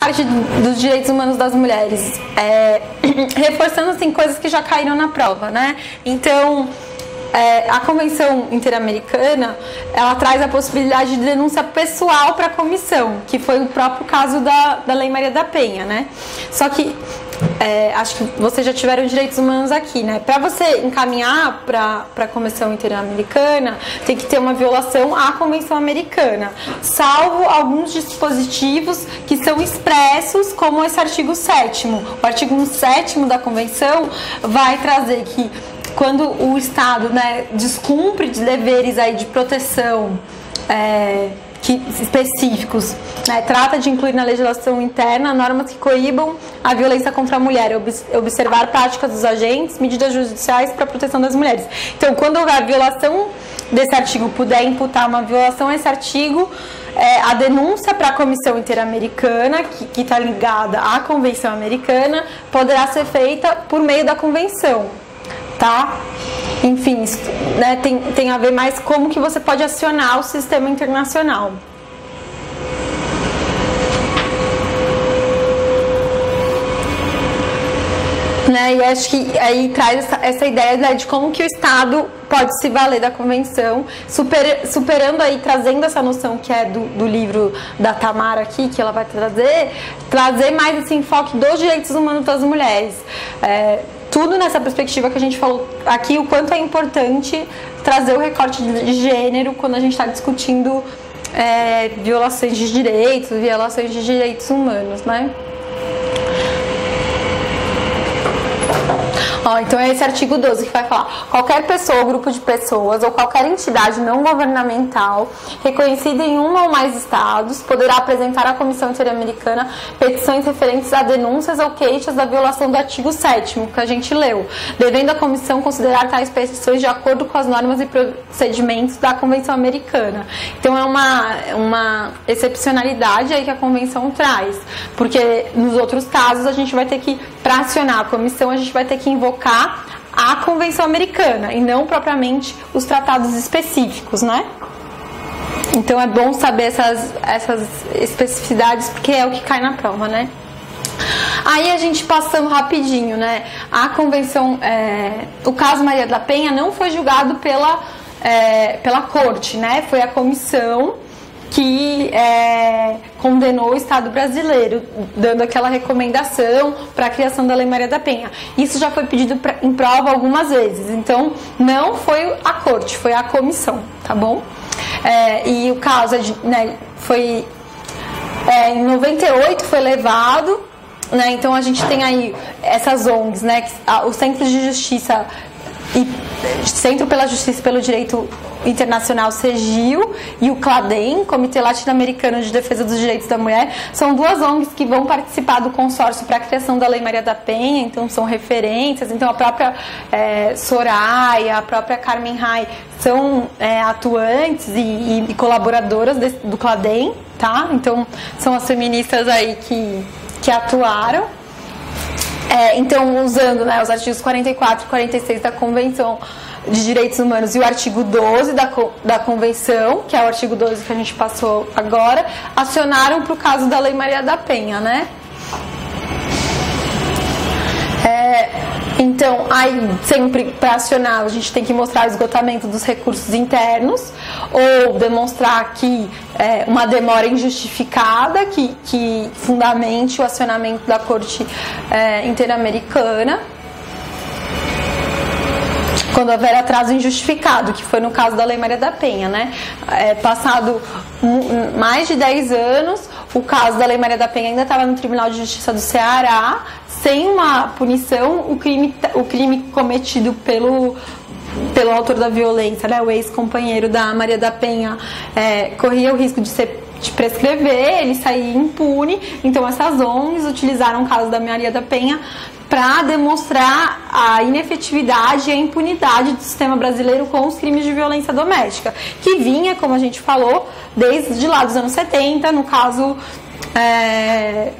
parte dos direitos humanos das mulheres, reforçando assim, coisas que já caíram na prova, né? Então, a Convenção Interamericana, ela traz a possibilidade de denúncia pessoal para a comissão, que foi o próprio caso da Lei Maria da Penha, né? Só que acho que vocês já tiveram direitos humanos aqui, né? Para você encaminhar para a Convenção Interamericana, tem que ter uma violação à Convenção Americana, salvo alguns dispositivos que são expressos, como esse artigo 7º. O artigo 7º da Convenção vai trazer que quando o Estado, né, descumpre de deveres aí de proteção específicos, né, trata de incluir na legislação interna normas que coíbam a violência contra a mulher, observar práticas dos agentes, medidas judiciais para a proteção das mulheres. Então, quando houver a violação desse artigo, puder imputar uma violação a esse artigo, a denúncia para a Comissão Interamericana, que está ligada à Convenção Americana, poderá ser feita por meio da Convenção. Tá? Enfim, isso, né, tem a ver mais como que você pode acionar o sistema internacional. Né, e acho que aí traz essa ideia, né, de como que o Estado pode se valer da Convenção, superando aí, trazendo essa noção que é do livro da Tamara aqui, que ela vai trazer mais esse enfoque dos direitos humanos das mulheres. Tudo nessa perspectiva que a gente falou aqui, o quanto é importante trazer o recorte de gênero quando a gente está discutindo violações de direitos humanos, né? Então é esse artigo 12 que vai falar: qualquer pessoa ou grupo de pessoas ou qualquer entidade não governamental reconhecida em um ou mais estados poderá apresentar à Comissão Interamericana petições referentes a denúncias ou queixas da violação do artigo 7º que a gente leu, devendo a comissão considerar tais petições de acordo com as normas e procedimentos da Convenção Americana. Então é uma excepcionalidade aí que a Convenção traz, porque nos outros casos a gente vai ter que, para acionar a comissão, a gente vai ter que invocar a Convenção Americana e não propriamente os tratados específicos, né? Então é bom saber essas especificidades, porque é o que cai na prova, né? Aí a gente passando rapidinho, né? A Convenção, o caso Maria da Penha não foi julgado pela corte, né? Foi a comissão que condenou o Estado brasileiro, dando aquela recomendação para a criação da Lei Maria da Penha. Isso já foi pedido em prova algumas vezes, então não foi a corte, foi a comissão, tá bom? E o caso, né, foi em 98 foi levado, né? Então a gente tem aí essas ONGs, né? O Centro de Justiça e Centro pela Justiça e pelo Direito Internacional, CEGIL, e o CLADEM, Comitê Latino-Americano de Defesa dos Direitos da Mulher, são duas ONGs que vão participar do consórcio para a criação da Lei Maria da Penha, então são referências. Então a própria Soraya, a própria Carmen Rai são atuantes e colaboradoras do CLADEM, tá? Então são as feministas aí que atuaram. Então, usando, né, os artigos 44 e 46 da Convenção de Direitos Humanos e o artigo 12 da Convenção, que é o artigo 12 que a gente passou agora, acionaram para o caso da Lei Maria da Penha, né? Então, aí sempre para acionar a gente tem que mostrar o esgotamento dos recursos internos ou demonstrar aqui uma demora injustificada que fundamente o acionamento da Corte Interamericana, quando houver atraso injustificado, que foi no caso da Lei Maria da Penha, né? Passado mais de 10 anos, o caso da Lei Maria da Penha ainda estava no Tribunal de Justiça do Ceará, sem uma punição. O crime cometido pelo autor da violência, né, o ex-companheiro da Maria da Penha, corria o risco de prescrever, ele sair impune. Então essas ONGs utilizaram o caso da Maria da Penha para demonstrar a inefetividade e a impunidade do sistema brasileiro com os crimes de violência doméstica, que vinha, como a gente falou, desde lá dos anos 70, no caso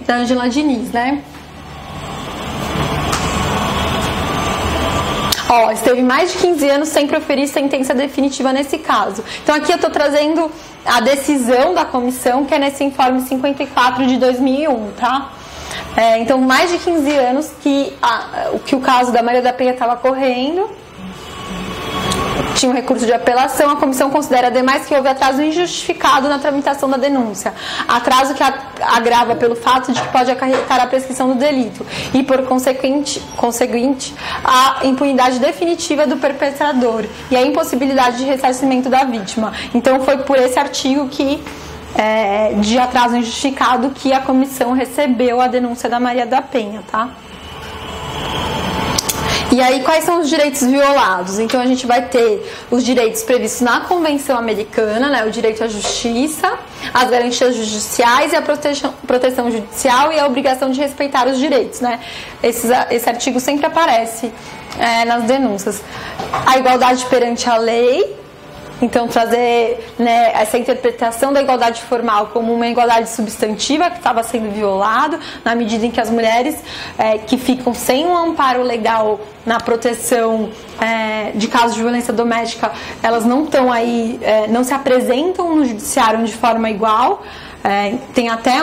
da Ângela Diniz, né? Esteve mais de 15 anos sem proferir sentença definitiva nesse caso. Então aqui eu estou trazendo a decisão da comissão, que é nesse informe 54 de 2001, tá? Então mais de 15 anos que o caso da Maria da Penha estava correndo. Tinha um recurso de apelação, a comissão considera, ademais, que houve atraso injustificado na tramitação da denúncia. Atraso que agrava pelo fato de que pode acarretar a prescrição do delito e, por conseguinte, a impunidade definitiva do perpetrador e a impossibilidade de ressarcimento da vítima. Então, foi por esse artigo de atraso injustificado que a comissão recebeu a denúncia da Maria da Penha, tá? E aí, quais são os direitos violados? Então, a gente vai ter os direitos previstos na Convenção Americana, né? O direito à justiça, as garantias judiciais e a proteção judicial e a obrigação de respeitar os direitos, né? Esse artigo sempre aparece nas denúncias. A igualdade perante a lei. Então, trazer, né, essa interpretação da igualdade formal como uma igualdade substantiva que estava sendo violado, na medida em que as mulheres que ficam sem um amparo legal na proteção de casos de violência doméstica, elas não estão aí, não se apresentam no judiciário de forma igual. Tem até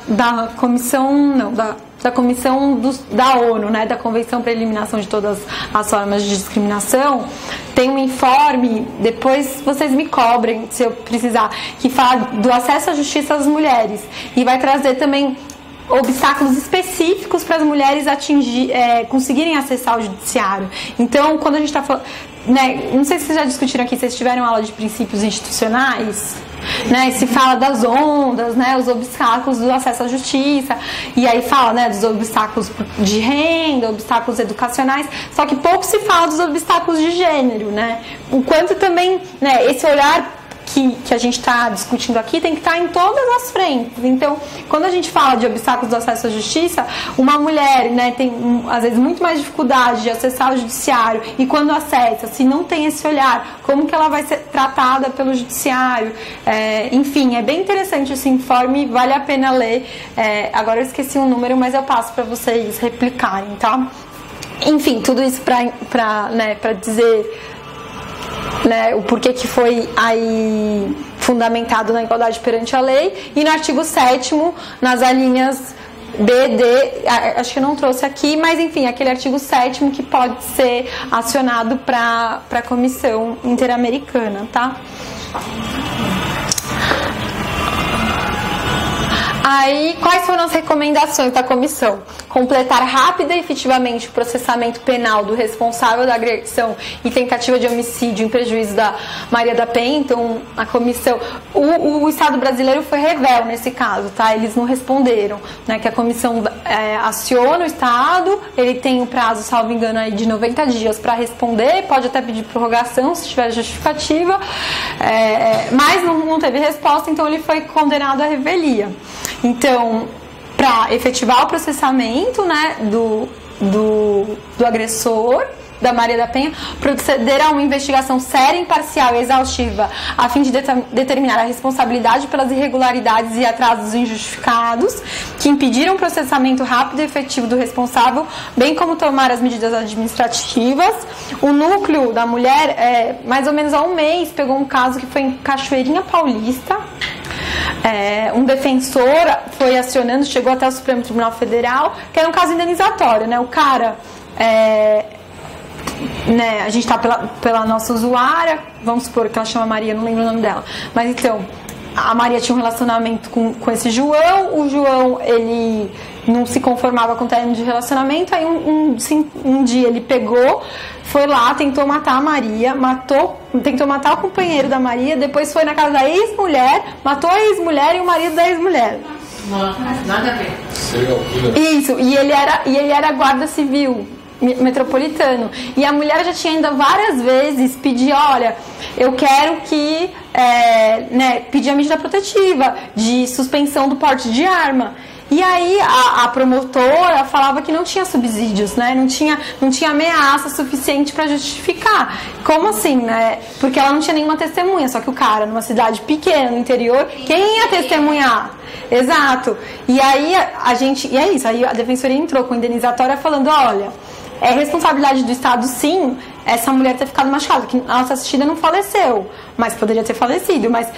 da comissão, da comissão da ONU, né, da Convenção para a Eliminação de Todas as Formas de Discriminação, tem um informe, depois vocês me cobrem se eu precisar, que fala do acesso à justiça às mulheres e vai trazer também obstáculos específicos para as mulheres conseguirem acessar o judiciário. Então, quando a gente está falando, né, não sei se vocês já discutiram aqui, se vocês tiveram aula de princípios institucionais, né, se fala das ondas, né, os obstáculos do acesso à justiça, e aí fala, né, dos obstáculos de renda, obstáculos educacionais, só que pouco se fala dos obstáculos de gênero, né, o quanto também, né, esse olhar que a gente está discutindo aqui tem que estar em todas as frentes. Então, quando a gente fala de obstáculos do acesso à justiça, uma mulher, né, tem às vezes muito mais dificuldade de acessar o judiciário, e quando acessa, se não tem esse olhar, como que ela vai ser tratada pelo judiciário? Enfim, é bem interessante esse informe, vale a pena ler. Agora eu esqueci o número, mas eu passo para vocês replicarem, tá? Enfim, tudo isso para dizer, né, o porquê que foi aí fundamentado na igualdade perante a lei. E no artigo 7º, nas alíneas B, D, acho que eu não trouxe aqui, mas enfim, aquele artigo 7º que pode ser acionado para a Comissão Interamericana, tá? Aí, quais foram as recomendações da comissão? Completar rápida e efetivamente o processamento penal do responsável da agressão e tentativa de homicídio em prejuízo da Maria da Penha. Então, a comissão... O Estado brasileiro foi revel nesse caso, tá? Eles não responderam, né? Que a comissão aciona o Estado, ele tem um prazo, salvo engano, aí de 90 dias para responder, pode até pedir prorrogação se tiver justificativa, mas não teve resposta, então ele foi condenado à revelia. Então, para efetivar o processamento, né, do agressor, da Maria da Penha, proceder a uma investigação séria, imparcial e exaustiva a fim de determinar a responsabilidade pelas irregularidades e atrasos injustificados que impediram o processamento rápido e efetivo do responsável, bem como tomar as medidas administrativas. O núcleo da mulher, mais ou menos há um mês, pegou um caso que foi em Cachoeirinha Paulista. Um defensor foi acionando, chegou até o Supremo Tribunal Federal, que era um caso indenizatório, né? O cara, né, a gente está pela nossa usuária, vamos supor que ela chama Maria, não lembro o nome dela, mas então, a Maria tinha um relacionamento com esse João, o João, ele não se conformava com o término de relacionamento, aí um dia ele pegou, foi lá, tentou matar a Maria, tentou matar o companheiro da Maria, depois foi na casa da ex-mulher, matou a ex-mulher e o marido da ex-mulher. Nada a ver. Isso, e ele era guarda civil metropolitano, e a mulher já tinha ainda várias vezes pedido, olha, eu quero que pedir a medida protetiva de suspensão do porte de arma. E aí a promotora falava que não tinha subsídios, né? Não tinha ameaça suficiente para justificar. Como assim, né? Porque ela não tinha nenhuma testemunha, só que o cara, numa cidade pequena, no interior, quem ia testemunhar? Exato. E aí e é isso, aí a defensoria entrou com indenizatória falando, olha, é responsabilidade do Estado, sim, essa mulher ter ficado machucada, que a nossa assistida não faleceu, mas poderia ter falecido, mas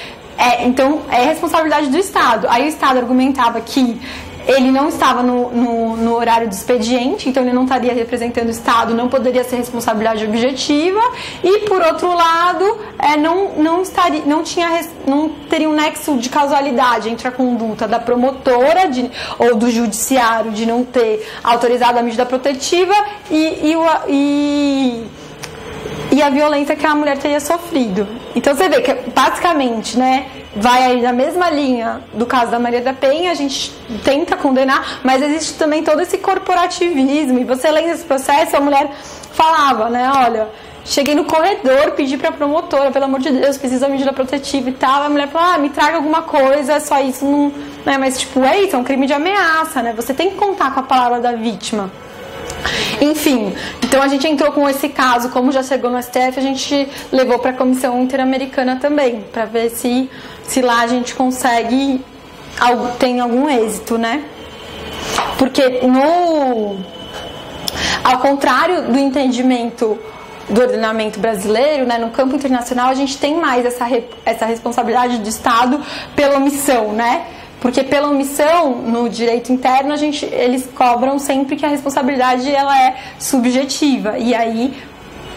então é responsabilidade do Estado. Aí o Estado argumentava que ele não estava no horário do expediente, então ele não estaria representando o Estado, não poderia ser responsabilidade objetiva, e por outro lado, não teria um nexo de causalidade entre a conduta da promotora ou do judiciário de não ter autorizado a medida protetiva e a violência que a mulher teria sofrido. Então você vê que basicamente, né, vai aí na mesma linha do caso da Maria da Penha, a gente tenta condenar, mas existe também todo esse corporativismo, e você lendo esse processo, a mulher falava, né, olha, cheguei no corredor, pedi pra promotora, pelo amor de Deus, preciso da medida protetiva e tal, a mulher falou, me traga alguma coisa, é só isso, não, né, mas tipo, é isso, é um crime de ameaça, né, você tem que contar com a palavra da vítima. Enfim, então a gente entrou com esse caso, como já chegou no STF, a gente levou para a Comissão Interamericana também, para ver se lá a gente consegue, tem algum êxito, né? Porque ao contrário do entendimento do ordenamento brasileiro, né, no campo internacional a gente tem mais essa responsabilidade do Estado pela omissão, né? Porque pela omissão, no direito interno, eles cobram sempre que a responsabilidade ela é subjetiva. E aí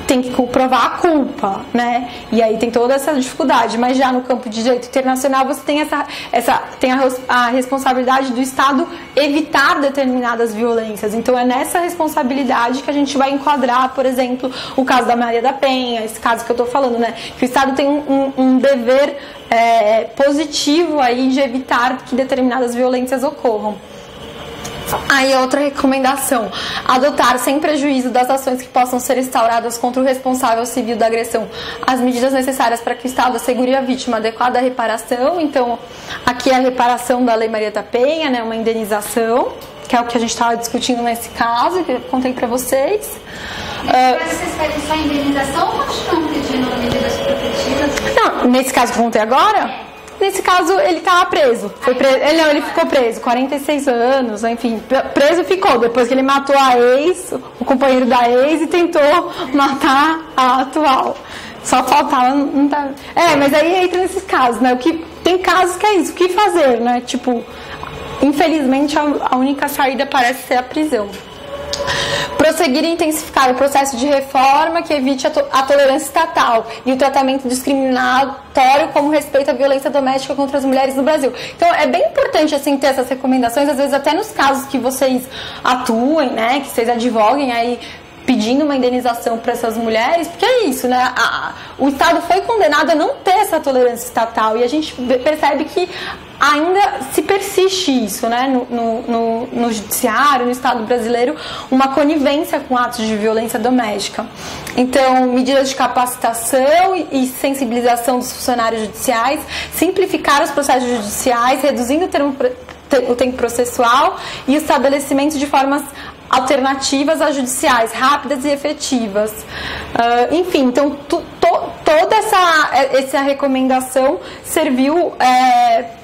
tem que provar a culpa, né? E aí tem toda essa dificuldade. Mas já no campo de direito internacional, você tem a responsabilidade do Estado evitar determinadas violências. Então é nessa responsabilidade que a gente vai enquadrar, por exemplo, o caso da Maria da Penha, esse caso que eu estou falando, né? Que o Estado tem um dever positivo aí de evitar que determinadas violências ocorram. Aí outra recomendação, adotar sem prejuízo das ações que possam ser instauradas contra o responsável civil da agressão as medidas necessárias para que o Estado assegure à vítima adequada reparação. Então aqui é a reparação da Lei Maria da Penha, né, uma indenização, que é o que a gente estava discutindo nesse caso, que eu contei para vocês. Vocês querem só indenização ou estão pedindo medidas protetivas? Não, nesse caso que eu contei agora... Nesse caso, ele estava preso. Ele ficou preso, 46 anos, enfim. Preso ficou, depois que ele matou a ex, o companheiro da ex, e tentou matar a atual. Só faltava... Não tá... mas aí entra nesses casos, né? Tem casos que é isso, o que fazer, né? Tipo, infelizmente, a única saída parece ser a prisão. Prosseguir e intensificar o processo de reforma que evite a tolerância estatal e o tratamento discriminatório como respeito à violência doméstica contra as mulheres no Brasil. Então é bem importante assim ter essas recomendações, às vezes até nos casos que vocês atuem, né, que vocês advoguem aí pedindo uma indenização para essas mulheres, porque é isso, né? O Estado foi condenado a não ter essa tolerância estatal e a gente percebe que ainda se persiste isso, né? No judiciário, no Estado brasileiro, uma conivência com atos de violência doméstica. Então, medidas de capacitação e sensibilização dos funcionários judiciais, simplificar os processos judiciais, reduzindo o tempo processual e estabelecimento de formas alternativas às judiciais, rápidas e efetivas. Enfim, então toda essa recomendação serviu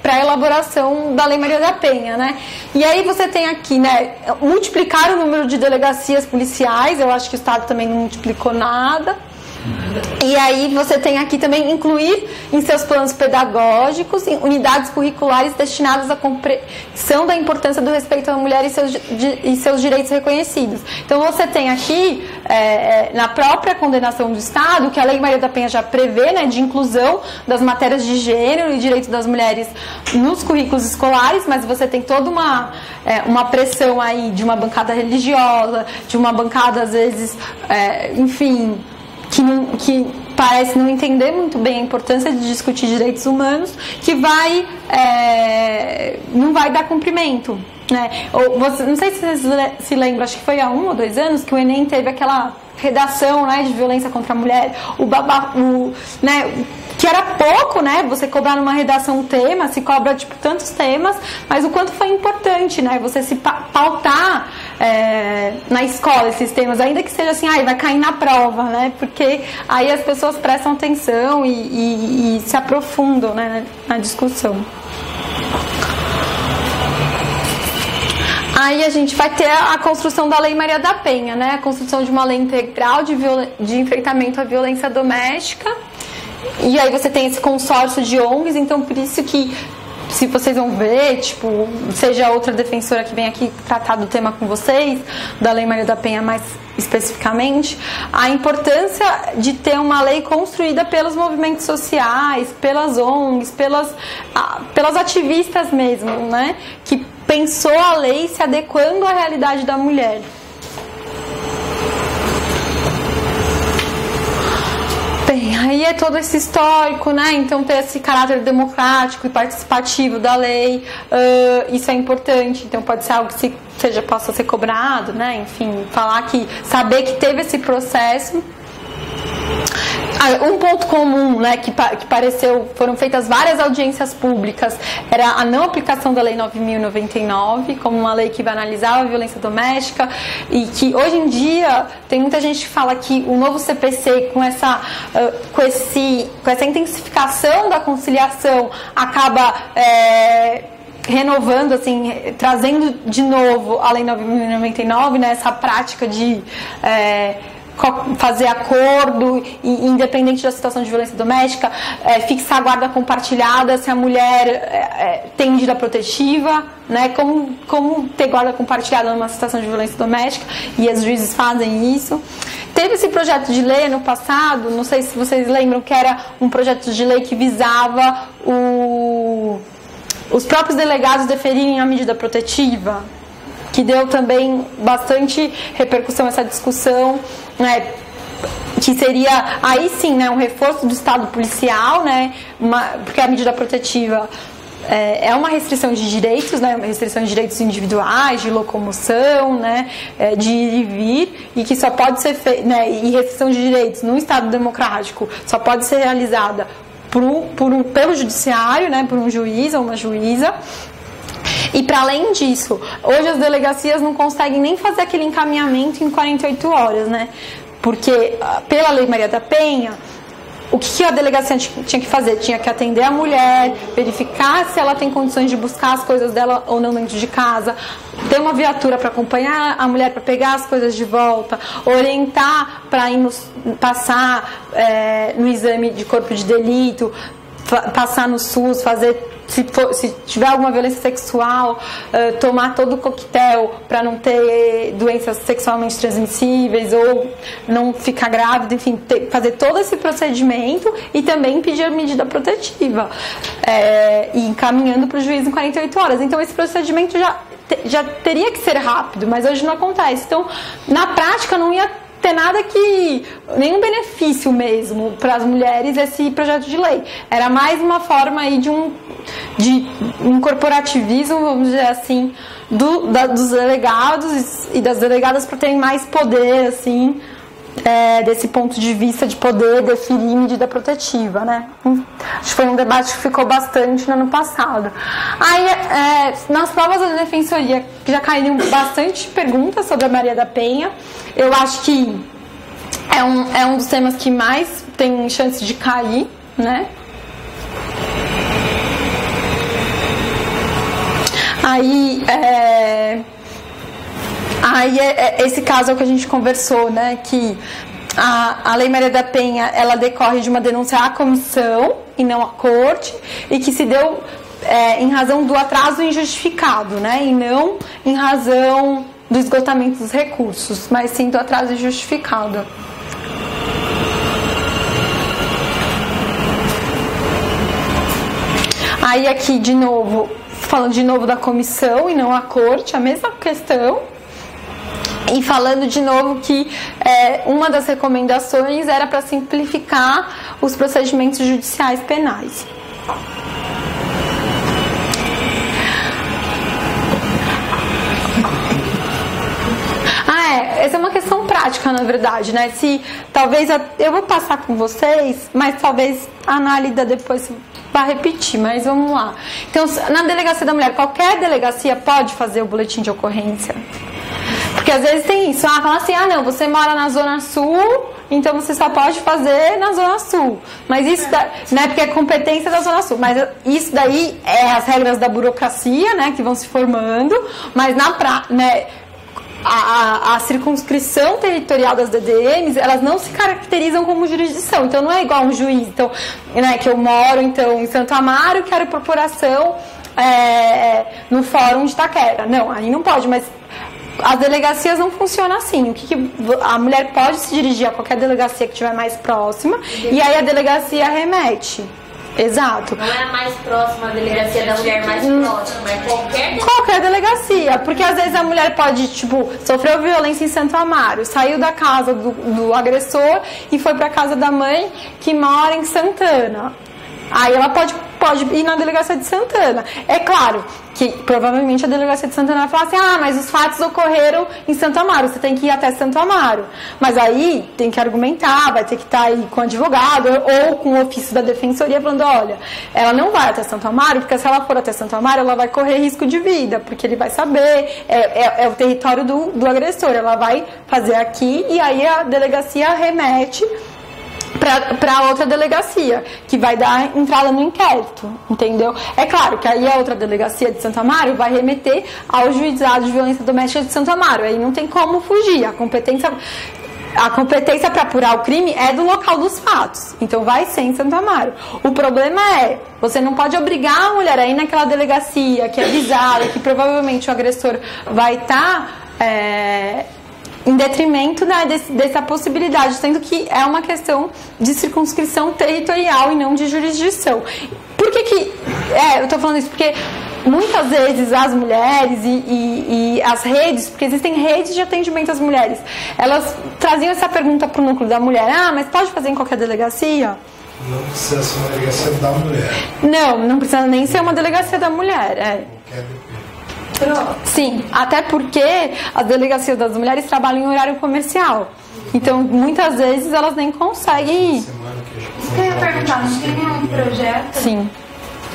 para a elaboração da Lei Maria da Penha, né? E aí você tem aqui, né, multiplicar o número de delegacias policiais, eu acho que o Estado também não multiplicou nada. E aí você tem aqui também incluir em seus planos pedagógicos unidades curriculares destinadas à compreensão da importância do respeito à mulher e seus direitos reconhecidos. Então você tem aqui, na própria condenação do Estado, que a Lei Maria da Penha já prevê, né, de inclusão das matérias de gênero e direitos das mulheres nos currículos escolares, mas você tem toda uma pressão aí de uma bancada religiosa, de uma bancada às vezes, enfim... Que parece não entender muito bem a importância de discutir direitos humanos, que não vai dar cumprimento, né? Não sei se vocês se lembram, acho que foi há 1 ou 2 anos que o Enem teve aquela redação, né, de violência contra a mulher, né, que era pouco, né, você cobrar numa redação um tema, se cobra tipo tantos temas, mas o quanto foi importante, né, você se pautar na escola esses temas, ainda que seja assim, vai cair na prova, né, porque aí as pessoas prestam atenção e se aprofundam, né, na discussão. Aí a gente vai ter a construção da Lei Maria da Penha, né? A construção de uma lei integral de enfrentamento à violência doméstica. E aí você tem esse consórcio de ONGs, então por isso que, se vocês vão ver, tipo, seja outra defensora que vem aqui tratar do tema com vocês, da Lei Maria da Penha mais especificamente, a importância de ter uma lei construída pelos movimentos sociais, pelas ONGs, pelas ativistas mesmo, né? Que pensou a lei se adequando à realidade da mulher. Bem, aí é todo esse histórico, né? Então ter esse caráter democrático e participativo da lei, isso é importante. Então pode ser algo que possa ser cobrado, né? Enfim, saber que teve esse processo. Um ponto comum, né, que pareceu, foram feitas várias audiências públicas, era a não aplicação da Lei 9.099 como uma lei que vai analisar a violência doméstica, e que hoje em dia tem muita gente que fala que o novo CPC com essa intensificação da conciliação acaba renovando, assim, trazendo de novo a Lei 9.099, né, essa prática de fazer acordo, e, independente da situação de violência doméstica, fixar a guarda compartilhada se a mulher tem medida protetiva, né? Como ter guarda compartilhada numa situação de violência doméstica, e os juízes fazem isso. Teve esse projeto de lei no passado, não sei se vocês lembram, que era um projeto de lei que visava os próprios delegados deferirem a medida protetiva, que deu também bastante repercussão essa discussão, né, que seria, aí sim, né, um reforço do Estado policial, né, porque a medida protetiva é uma restrição de direitos, né, uma restrição de direitos individuais, de locomoção, né, de ir e vir, e que só pode ser feita, né, e restrição de direitos num Estado democrático só pode ser realizada pelo judiciário, né, por um juiz ou uma juíza. E para além disso, hoje as delegacias não conseguem nem fazer aquele encaminhamento em 48 horas, né? Porque pela Lei Maria da Penha, o que a delegacia tinha que fazer? Tinha que atender a mulher, verificar se ela tem condições de buscar as coisas dela ou não dentro de casa, ter uma viatura para acompanhar a mulher para pegar as coisas de volta, orientar para ir passar no exame de corpo de delito, passar no SUS, fazer, se tiver alguma violência sexual, tomar todo o coquetel para não ter doenças sexualmente transmissíveis ou não ficar grávida, enfim, fazer todo esse procedimento e também pedir a medida protetiva, e encaminhando para o juiz em 48 horas. Então esse procedimento já teria que ser rápido, mas hoje não acontece. Então, na prática, não ia ter nenhum benefício mesmo para as mulheres esse projeto de lei. Era mais uma forma aí de um corporativismo, vamos dizer assim, dos delegados e das delegadas para terem mais poder, assim, desse ponto de vista de poder definir medida protetiva, né? Acho que foi um debate que ficou bastante no ano passado. Aí, nas provas da defensoria, já caíram bastante perguntas sobre a Maria da Penha. Eu acho que é um dos temas que mais tem chance de cair, né? Aí, esse caso é o que a gente conversou, né? Que a Lei Maria da Penha, ela decorre de uma denúncia à comissão e não à corte, e que se deu em razão do atraso injustificado, né? E não em razão do esgotamento dos recursos, mas sim do atraso injustificado. Aí aqui, de novo, falando de novo da comissão e não a corte, a mesma questão. E falando de novo que uma das recomendações era para simplificar os procedimentos judiciais penais. Essa é uma questão prática, na verdade, né? Talvez eu vou passar com vocês, mas talvez a Análida depois vai repetir, mas vamos lá. Então, na Delegacia da Mulher, qualquer delegacia pode fazer o boletim de ocorrência? Porque às vezes tem isso, fala assim, não, você mora na Zona Sul então você só pode fazer na Zona Sul. Mas isso, né, porque é competência da Zona Sul. Mas isso daí é as regras da burocracia, né, que vão se formando, mas né, a circunscrição territorial das DDMs, elas não se caracterizam como jurisdição. Então não é igual um juiz, então, né, que eu moro então em Santo Amaro, quero procuração no fórum de Itaquera. Não, aí não pode, mas as delegacias não funcionam assim. A mulher pode se dirigir a qualquer delegacia que estiver mais próxima, e aí a delegacia remete. Exato. Não é a mais próxima, a delegacia da mulher mais próxima, é qualquer delegacia. Porque às vezes a mulher pode, tipo, sofreu violência em Santo Amaro, saiu da casa do agressor e foi pra casa da mãe que mora em Santana. Aí ela pode ir na delegacia de Santana. É claro que provavelmente a delegacia de Santana vai falar assim, mas os fatos ocorreram em Santo Amaro, você tem que ir até Santo Amaro. Mas aí tem que argumentar, vai ter que estar aí com o advogado ou com o ofício da defensoria falando, olha, ela não vai até Santo Amaro, porque se ela for até Santo Amaro, ela vai correr risco de vida, porque ele vai saber, é o território do agressor, ela vai fazer aqui e aí a delegacia remete para outra delegacia, que vai dar entrada no inquérito, entendeu? É claro que aí a outra delegacia de Santo Amaro vai remeter ao juizado de violência doméstica de Santo Amaro, aí não tem como fugir, a competência para apurar o crime é do local dos fatos, então vai ser em Santo Amaro. O problema é, você não pode obrigar a mulher a ir naquela delegacia que é avisada, que provavelmente o agressor vai estar em detrimento, né, dessa possibilidade, sendo que é uma questão de circunscrição territorial e não de jurisdição. Por que eu estou falando isso? Porque muitas vezes as mulheres e as redes, porque existem redes de atendimento às mulheres, elas traziam essa pergunta para o núcleo da mulher, mas pode fazer em qualquer delegacia? Não precisa ser uma delegacia da mulher. Não precisa nem ser uma delegacia da mulher, Sim, até porque as delegacias das mulheres trabalham em horário comercial. Então, muitas vezes, elas nem conseguem ir. Isso que eu ia perguntar, não tem nenhum projeto? Sim.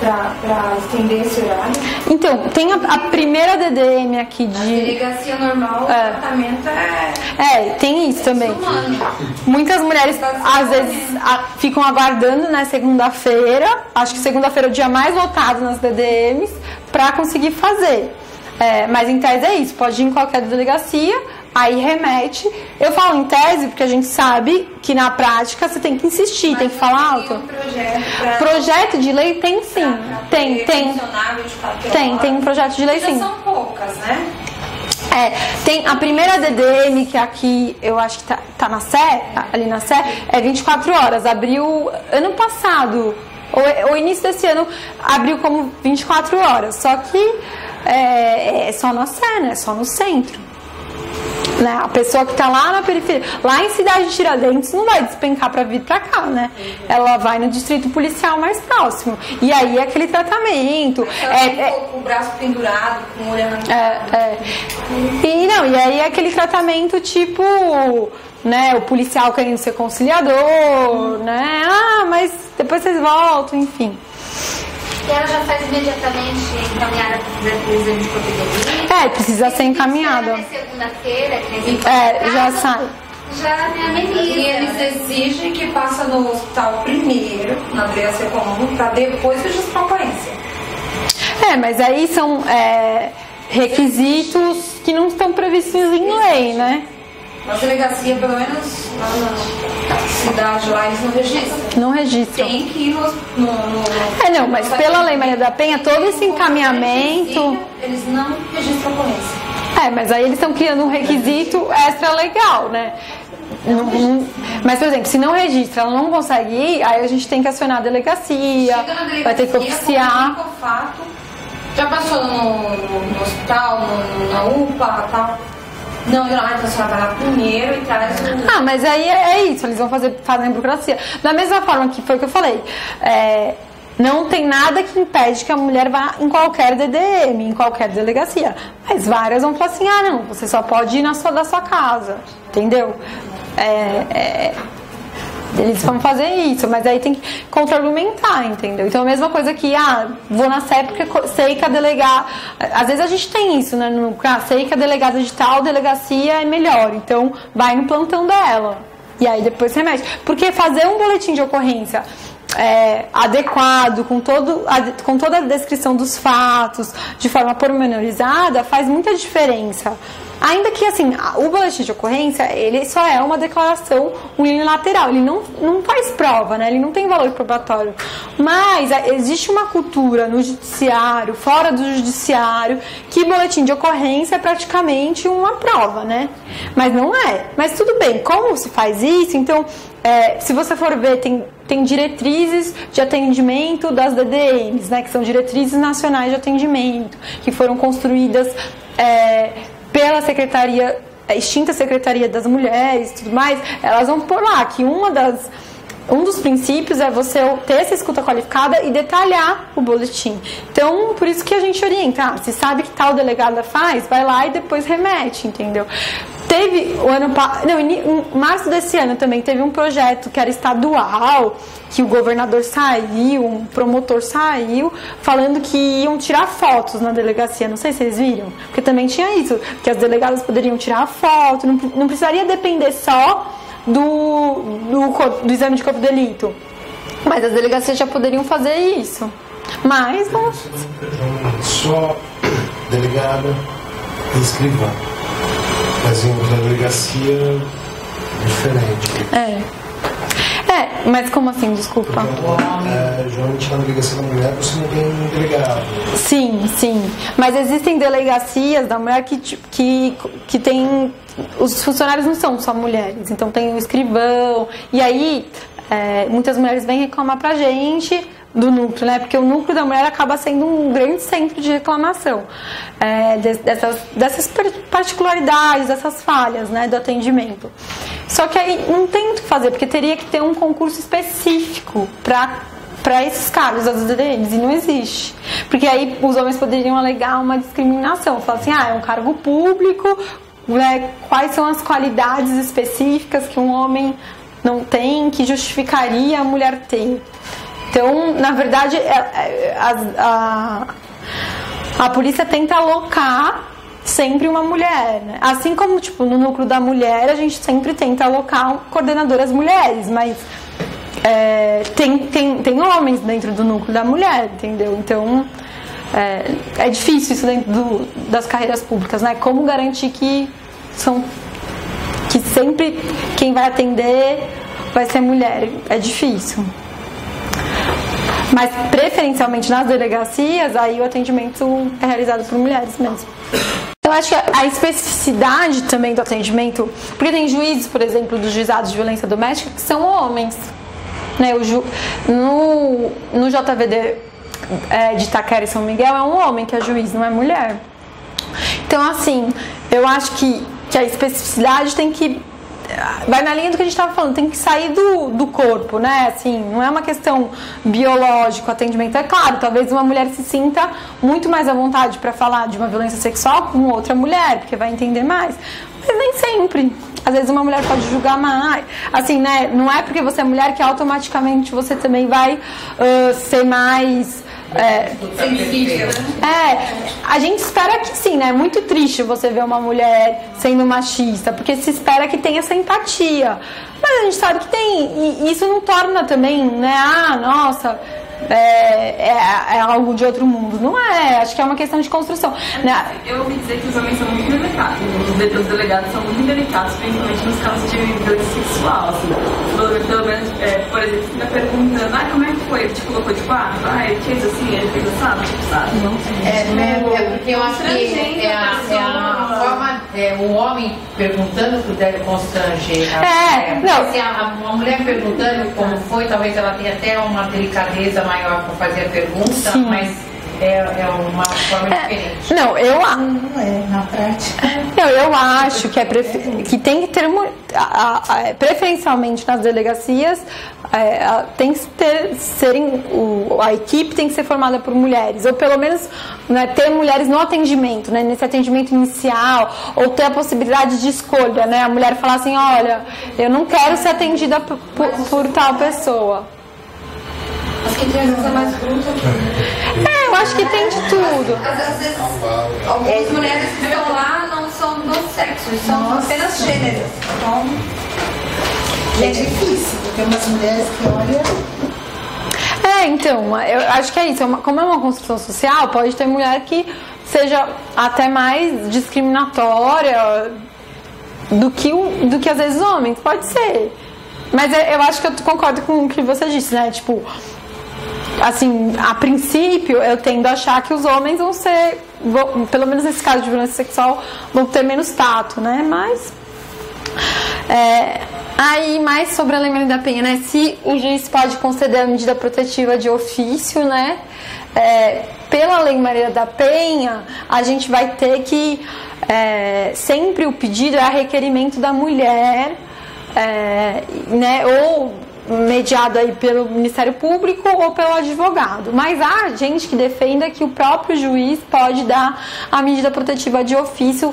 Para estender esse horário? Então, tem a primeira DDM aqui de... A delegacia normal, o tratamento tem isso também. Muitas mulheres, às vezes, ficam aguardando, né, segunda-feira. Acho que segunda-feira é o dia mais lotado nas DDMs para conseguir fazer. Mas em tese é isso, pode ir em qualquer delegacia, aí remete. Eu falo em tese porque a gente sabe que na prática você tem que insistir, mas tem que falar alto. Projeto de lei tem sim. Tem um projeto de lei sim. São poucas, né? Tem a primeira DDM, que aqui eu acho que tá na Sé, ali na Sé, é 24 horas. Abriu ano passado, ou início desse ano, abriu como 24 horas. Só que é só na Sé, né? Só no centro. Né? A pessoa que está lá na periferia, lá em Cidade de Tiradentes, não vai despencar para vir para cá, né? Ela vai no distrito policial mais próximo. E aí é aquele tratamento. Com o braço pendurado, com o olho arrancado. E aí é aquele tratamento tipo, né? O policial querendo ser conciliador, né? Mas depois vocês voltam, enfim. E ela já faz imediatamente encaminhada para o exame de corpo de delito? Precisa ser encaminhada. Se segunda-feira, já sai. Já me ameniza. E eles exigem que passa no hospital primeiro, na delegacia comum, para depois registrar a ocorrência. Mas aí são requisitos que não estão previstos em lei, né? Na delegacia, pelo menos na cidade lá, eles não registram. Não registram. Tem que ir mas pela Lei Maria da Penha, todo esse encaminhamento... Eles não registram a ocorrência. Mas aí eles estão criando um requisito extra legal, né? Mas, por exemplo, se não registra, ela não consegue ir, aí a gente tem que acionar a delegacia, vai ter que oficiar. Já passou no hospital, na UPA e tal? Não, então a senhora vai lá primeiro e traz o... mas aí é isso, eles vão fazer a burocracia. Da mesma forma que foi o que eu falei, não tem nada que impede que a mulher vá em qualquer DDM, em qualquer delegacia. Mas várias vão falar assim, não, você só pode ir da sua casa, entendeu? Eles vão fazer isso, mas aí tem que contra-argumentar, entendeu? Então a mesma coisa que, vou na Sé porque sei que a delegada... Às vezes a gente tem isso, né? Sei que a delegada de tal delegacia é melhor, então vai no plantão dela. E aí depois remete. Porque fazer um boletim de ocorrência adequado, com toda a descrição dos fatos, de forma pormenorizada, faz muita diferença. Ainda que, assim, o boletim de ocorrência, ele só é uma declaração unilateral, ele não faz prova, né? Ele não tem valor probatório. Mas existe uma cultura no judiciário, fora do judiciário, que boletim de ocorrência é praticamente uma prova, né? Mas não é. Mas tudo bem, como se faz isso? Então, se você for ver, tem diretrizes de atendimento das DDMs, né? Que são diretrizes nacionais de atendimento, que foram construídas pela extinta Secretaria das Mulheres e tudo mais. Elas vão por lá que um dos princípios é você ter essa escuta qualificada e detalhar o boletim. Então, por isso que a gente orienta, se sabe que tal delegada faz, vai lá e depois remete, entendeu? Teve em março desse ano também teve um projeto que era estadual, que o governador saiu, um promotor saiu, falando que iam tirar fotos na delegacia. Não sei se vocês viram, porque também tinha isso, que as delegadas poderiam tirar foto, não precisaria depender só do exame de corpo de delito, mas as delegacias já poderiam fazer isso. Mas não. Só delegada e escrivã, mas em outra delegacia diferente. Mas como assim, desculpa? Geralmente na delegacia da mulher você não tem um delegado. Sim. Mas existem delegacias da mulher que tem. Os funcionários não são só mulheres, então tem o escrivão. E aí, muitas mulheres vêm reclamar pra gente do núcleo, né? Porque o núcleo da mulher acaba sendo um grande centro de reclamação dessas particularidades, dessas falhas, né, do atendimento. Só que aí não tem o que fazer, porque teria que ter um concurso específico para esses cargos das DDMs, e não existe. Porque aí os homens poderiam alegar uma discriminação, falar assim, é um cargo público, né, quais são as qualidades específicas que um homem não tem, que justificaria a mulher ter. Então, na verdade, a polícia tenta alocar sempre uma mulher, né? Assim como, no núcleo da mulher, a gente sempre tenta alocar coordenadoras mulheres, mas tem homens dentro do núcleo da mulher, entendeu? Então, é difícil isso dentro das carreiras públicas, né? Como garantir que sempre quem vai atender vai ser mulher? É difícil. Mas, preferencialmente nas delegacias, aí o atendimento é realizado por mulheres mesmo. Eu acho que a especificidade também do atendimento, porque tem juízes, por exemplo, dos juizados de violência doméstica que são homens, né? No JVD de Itaquera e São Miguel é um homem que é juiz, não é mulher. Então, assim, eu acho que a especificidade tem que... vai na linha do que a gente estava falando, tem que sair do corpo, né? Assim, não é uma questão biológica, o atendimento. É claro, talvez uma mulher se sinta muito mais à vontade para falar de uma violência sexual com outra mulher, porque vai entender mais. Mas nem sempre. Às vezes uma mulher pode julgar mais. Assim, né? Não é porque você é mulher que automaticamente você também vai ser mais... a gente espera que sim, né? É muito triste você ver uma mulher sendo machista, porque se espera que tenha essa empatia. Mas a gente sabe que tem, e isso não torna também, né? Nossa, é algo de outro mundo. Não é, acho que é uma questão de construção, né? Eu ouvi dizer que os homens são muito delicados, os delegados são muito delicados, principalmente nos casos de violência sexual, assim. Pelo menos, por exemplo, fica perguntando, como é que foi? Ele te colocou de quatro? Ele fez assim, ele fez assim, sabe? Não é porque eu acho que é uma forma, o homem perguntando que deve constranger. Não. Se uma mulher perguntando como foi, talvez ela tenha até uma delicadeza maior para fazer a pergunta, sim, mas é uma forma diferente. Não, não é na prática. Eu acho que tem que ter preferencialmente nas delegacias, tem que a equipe tem que ser formada por mulheres, ou pelo menos, né, ter mulheres no atendimento, né, nesse atendimento inicial, ou ter a possibilidade de escolha, né, a mulher falar assim, olha, eu não quero ser atendida por tal pessoa. Acho que tem vezes é mais bruta. Eu acho que tem de tudo. Às vezes, algumas mulheres que estão lá não são do sexo, são apenas gêneros. Então, E é difícil, porque umas mulheres que olham... Então, eu acho que é isso. Como é uma construção social, pode ter mulher que seja até mais discriminatória do que às vezes homens. Pode ser. Mas eu acho que eu concordo com o que você disse, né? Tipo, assim, a princípio eu tendo a achar que os homens vão ser, pelo menos nesse caso de violência sexual, vão ter menos tato, né? Mas... Aí, mais sobre a Lei Maria da Penha, né? Se o juiz pode conceder a medida protetiva de ofício, né? Pela Lei Maria da Penha, a gente vai ter que... sempre o pedido é a requerimento da mulher, né? Ou mediado aí pelo Ministério Público ou pelo advogado. Mas há gente que defenda que o próprio juiz pode dar a medida protetiva de ofício,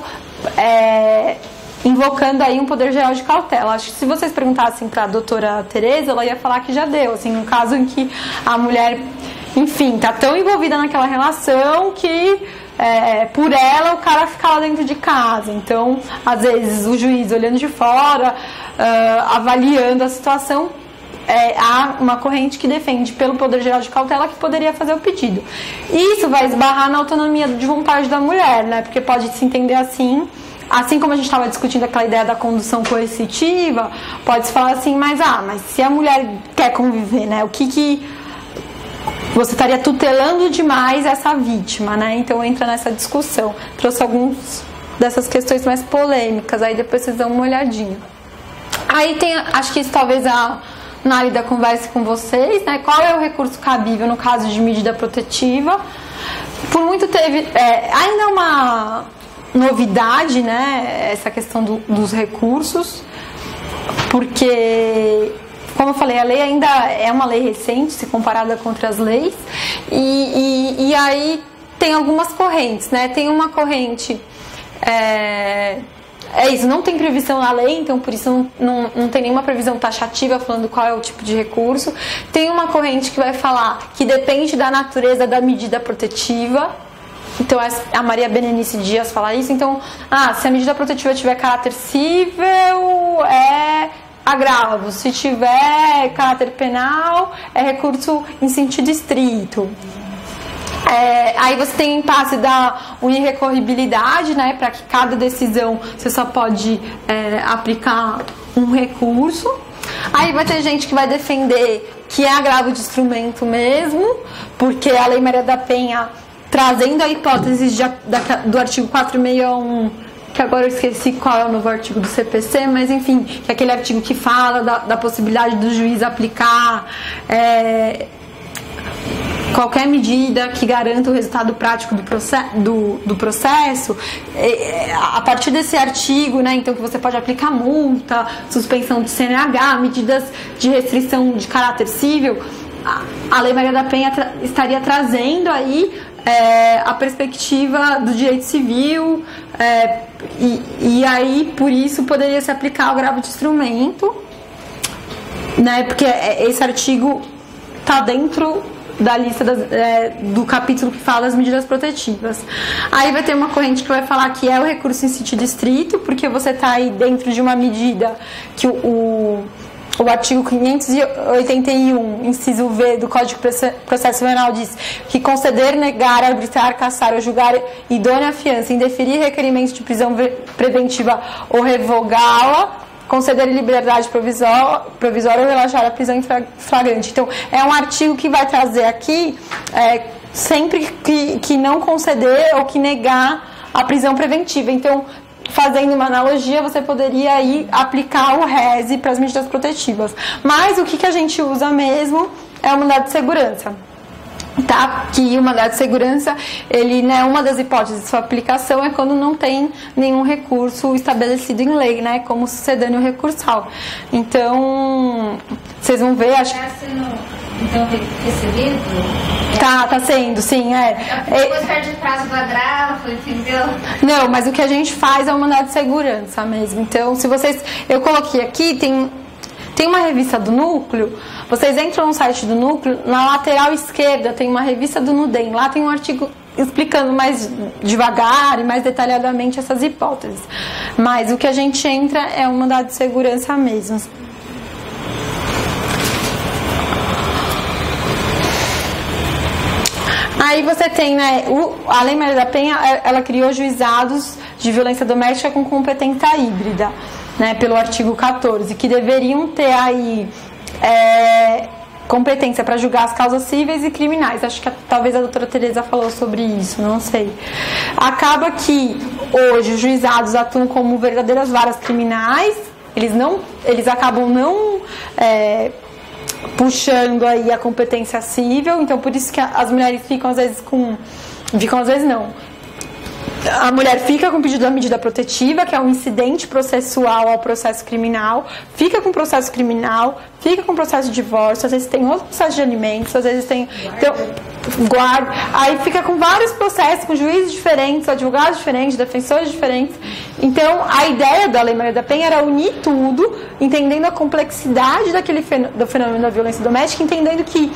invocando aí um poder geral de cautela. Acho que se vocês perguntassem para a doutora Tereza, ela ia falar que já deu, assim, um caso em que a mulher, enfim, tá tão envolvida naquela relação que por ela o cara fica lá dentro de casa. Então, às vezes, o juiz olhando de fora, avaliando a situação, há uma corrente que defende pelo poder geral de cautela que poderia fazer o pedido. Isso vai esbarrar na autonomia de vontade da mulher, né? Porque pode se entender assim como a gente estava discutindo aquela ideia da condução coercitiva, pode-se falar assim, mas se a mulher quer conviver, né? O que você estaria tutelando demais essa vítima, né? Então entra nessa discussão. Trouxe algumas dessas questões mais polêmicas, aí depois vocês dão uma olhadinha. Aí tem, acho que isso talvez a Nálida converse com vocês, né? Qual é o recurso cabível no caso de medida protetiva? Por muito teve, ainda é uma novidade, né, essa questão dos recursos, porque, como eu falei, a lei ainda é uma lei recente se comparada com outras leis, e aí tem algumas correntes, né? Tem uma corrente, isso, não tem previsão na lei, então por isso não tem nenhuma previsão taxativa falando qual é o tipo de recurso. Tem uma corrente que vai falar que depende da natureza da medida protetiva. Então, a Maria Berenice Dias fala isso. Então, se a medida protetiva tiver caráter cível, é agravo. Se tiver caráter penal, é recurso em sentido estrito. Aí você tem o impasse da unirrecorribilidade, né? Para que cada decisão você só pode aplicar um recurso. Aí vai ter gente que vai defender que é agravo de instrumento mesmo, porque a Lei Maria da Penha, trazendo a hipótese do artigo 461, que agora eu esqueci qual é o novo artigo do CPC, mas enfim, que é aquele artigo que fala da possibilidade do juiz aplicar qualquer medida que garanta o resultado prático do processo, a partir desse artigo, né, então que você pode aplicar multa, suspensão de CNH, medidas de restrição de caráter cível, a Lei Maria da Penha estaria trazendo aí a perspectiva do direito civil, e aí por isso poderia se aplicar o agravo de instrumento, né, porque esse artigo está dentro da lista do capítulo que fala das medidas protetivas. Aí vai ter uma corrente que vai falar que é o recurso em sentido estrito, porque você está aí dentro de uma medida que o artigo 581, inciso V do Código de Processo Penal diz que conceder, negar, arbitrar, cassar ou julgar idônea fiança, indeferir requerimento de prisão preventiva ou revogá-la, conceder liberdade provisória ou relaxar a prisão em flagrante. Então, é um artigo que vai trazer aqui, sempre que não conceder ou que negar a prisão preventiva. Então, fazendo uma analogia, você poderia aí aplicar o RESE para as medidas protetivas. Mas o que a gente usa mesmo é o mandado de segurança. Tá? Que o mandado de segurança, ele, né, uma das hipóteses de sua aplicação é quando não tem nenhum recurso estabelecido em lei, né, como sucedâneo recursal. Então, vocês vão ver, acho que... Então, recebido? Tá sendo, sim, Depois perde o prazo do agravo, entendeu? Não, mas o que a gente faz é o mandado de segurança mesmo. Então, se vocês... Eu coloquei aqui, tem uma revista do Núcleo, vocês entram no site do Núcleo, na lateral esquerda tem uma revista do Nudem, lá tem um artigo explicando mais devagar e mais detalhadamente essas hipóteses. Mas o que a gente entra é o mandado de segurança mesmo. Aí você tem, né, a Lei Maria da Penha, ela criou juizados de violência doméstica com competência híbrida, né, pelo artigo 14, que deveriam ter aí competência para julgar as causas cíveis e criminais. Acho que talvez a doutora Tereza falou sobre isso, não sei. Acaba que hoje os juizados atuam como verdadeiras varas criminais, eles acabam não puxando aí a competência cível, então por isso que as mulheres ficam às vezes não. A mulher fica com o pedido da medida protetiva, que é um incidente processual ao processo criminal, fica com o processo criminal, fica com o processo de divórcio, às vezes tem outro processo de alimentos, às vezes tem guarda, aí fica com vários processos, com juízes diferentes, advogados diferentes, defensores diferentes. Então, a ideia da Lei Maria da Penha era unir tudo, entendendo a complexidade do fenômeno da violência doméstica, entendendo que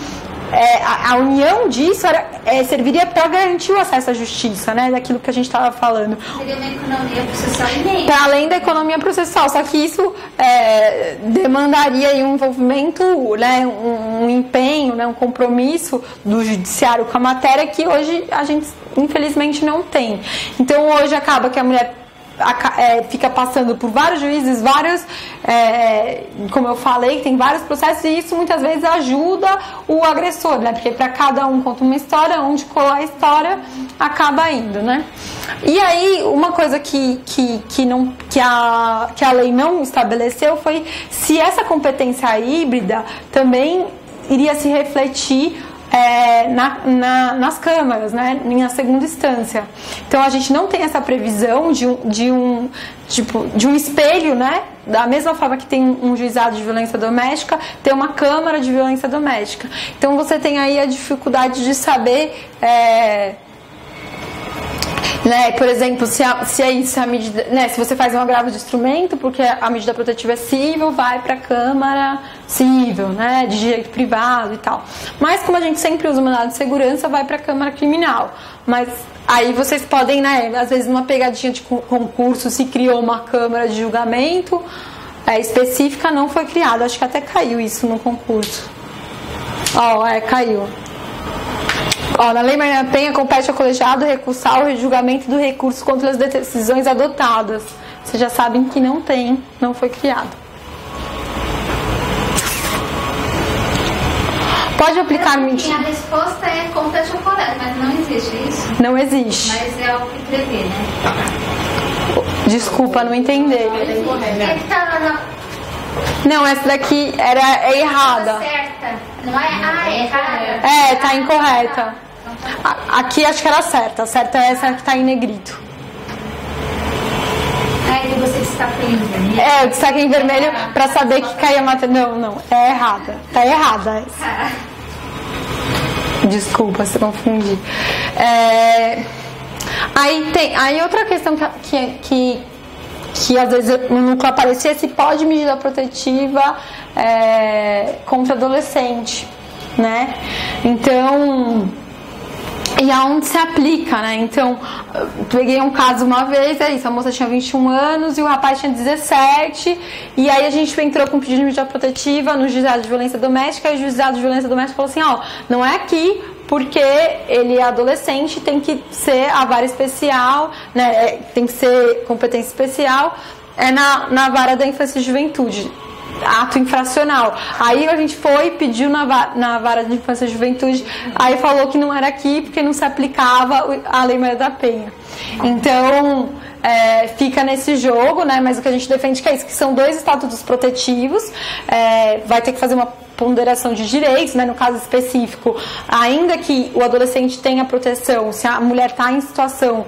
a união disso serviria para garantir o acesso à justiça, né? Daquilo que a gente estava falando. Seria uma economia processual imensa. Para além da economia processual, só que isso demandaria aí um envolvimento, né? Um empenho, né? Um compromisso do judiciário com a matéria que hoje a gente infelizmente não tem. Então hoje acaba que a mulher fica passando por vários juízes, como eu falei, tem vários processos, e isso muitas vezes ajuda o agressor, né? Porque para cada um conta uma história, onde colar a história acaba indo, né? E aí uma coisa que a lei não estabeleceu foi se essa competência híbrida também iria se refletir nas câmaras, né, em segunda instância. Então a gente não tem essa previsão de um espelho, né, da mesma forma que tem um juizado de violência doméstica, tem uma câmara de violência doméstica. Então você tem aí a dificuldade de saber né, por exemplo, se a medida, né, se você faz um agravo de instrumento, porque a medida protetiva é cível, vai para a Câmara cível, né, de direito privado e tal. Mas como a gente sempre usa o mandado de segurança, vai para a Câmara criminal. Mas aí vocês podem, né, às vezes numa pegadinha de concurso, se criou uma Câmara de julgamento específica, não foi criada. Acho que até caiu isso no concurso. Caiu. Na Lei Maria da Penha, compete ao colegiado recursar o julgamento do recurso contra as decisões adotadas. Vocês já sabem que não foi criado. Pode aplicar medida. A resposta é compete ao colegiado, mas não existe isso? Não existe. Mas é o que prevê, né? Desculpa, não entender. Não, essa daqui é errada. Certa. Não é errada? Tá incorreta. Aqui acho que era certa. A certa é essa que tá em negrito. Que você destacou em vermelho. Eu destaquei em vermelho pra saber que caía a matéria. Não, é errada. Tá errada essa. Desculpa se confundi. Aí outra questão que às vezes no núcleo aparecia, se pode medida protetiva contra adolescente, né? Então, e aonde se aplica, né? Então, peguei um caso uma vez, a moça tinha 21 anos e o rapaz tinha 17, e aí a gente entrou com pedido de medida protetiva no juizado de violência doméstica, e o juizado de violência doméstica falou assim, não é aqui, porque ele é adolescente, tem que ser a vara especial, né? Tem que ser competência especial, na vara da infância e juventude, ato infracional. Aí a gente pediu na vara de infância e juventude, aí falou que não era aqui porque não se aplicava a Lei Maria da Penha. Então fica nesse jogo, né? Mas o que a gente defende que é isso, que são 2 estatutos protetivos, vai ter que fazer uma ponderação de direitos, né? No caso específico, ainda que o adolescente tenha proteção, se a mulher está em situação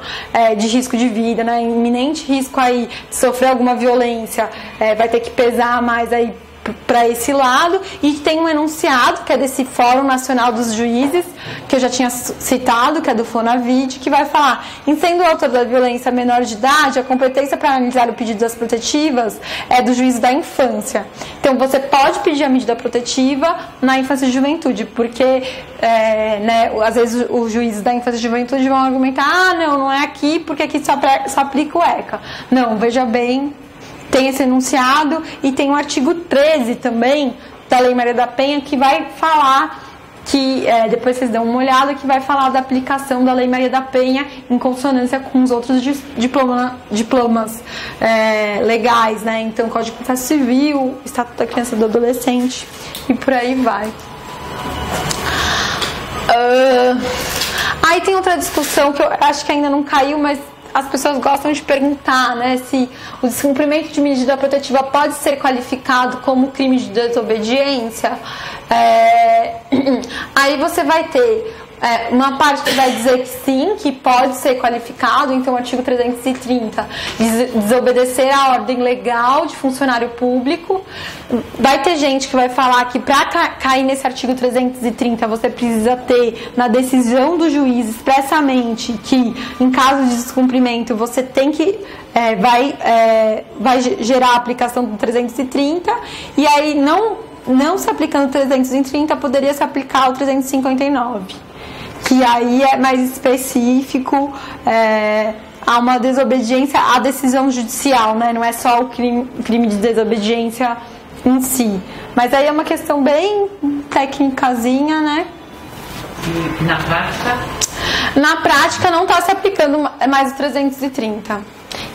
de risco de vida, né? Iminente risco aí de sofrer alguma violência, vai ter que pesar mais aí para esse lado, e tem um enunciado que é desse Fórum Nacional dos Juízes, que eu já tinha citado, que é do Fonavide, que vai falar, em sendo o autor da violência menor de idade, a competência para analisar o pedido das protetivas é do juiz da infância. Então você pode pedir a medida protetiva na infância e juventude, porque né, às vezes os juízes da infância e juventude vão argumentar, não é aqui, porque aqui só aplica o ECA. Não, veja bem, tem esse enunciado, e tem o artigo 13 também da Lei Maria da Penha, que vai falar que depois vocês dão uma olhada, que vai falar da aplicação da Lei Maria da Penha em consonância com os outros diplomas legais, né? Então, Código de Processo Civil, Estatuto da Criança e do Adolescente e por aí vai. Aí tem outra discussão que eu acho que ainda não caiu, mas as pessoas gostam de perguntar, né, se o descumprimento de medida protetiva pode ser qualificado como crime de desobediência. Aí você vai ter uma parte que vai dizer que sim, que pode ser qualificado, então o artigo 330, desobedecer a ordem legal de funcionário público. Vai ter gente que vai falar que para cair nesse artigo 330 você precisa ter na decisão do juiz expressamente que em caso de descumprimento você tem que vai gerar a aplicação do 330, e aí não se aplicando o 330 poderia se aplicar o 359. Que aí é mais específico, há uma desobediência à decisão judicial, né? Não é só o crime de desobediência em si. Mas aí é uma questão bem técnicazinha, né? E na prática? Na prática não está se aplicando mais o 330.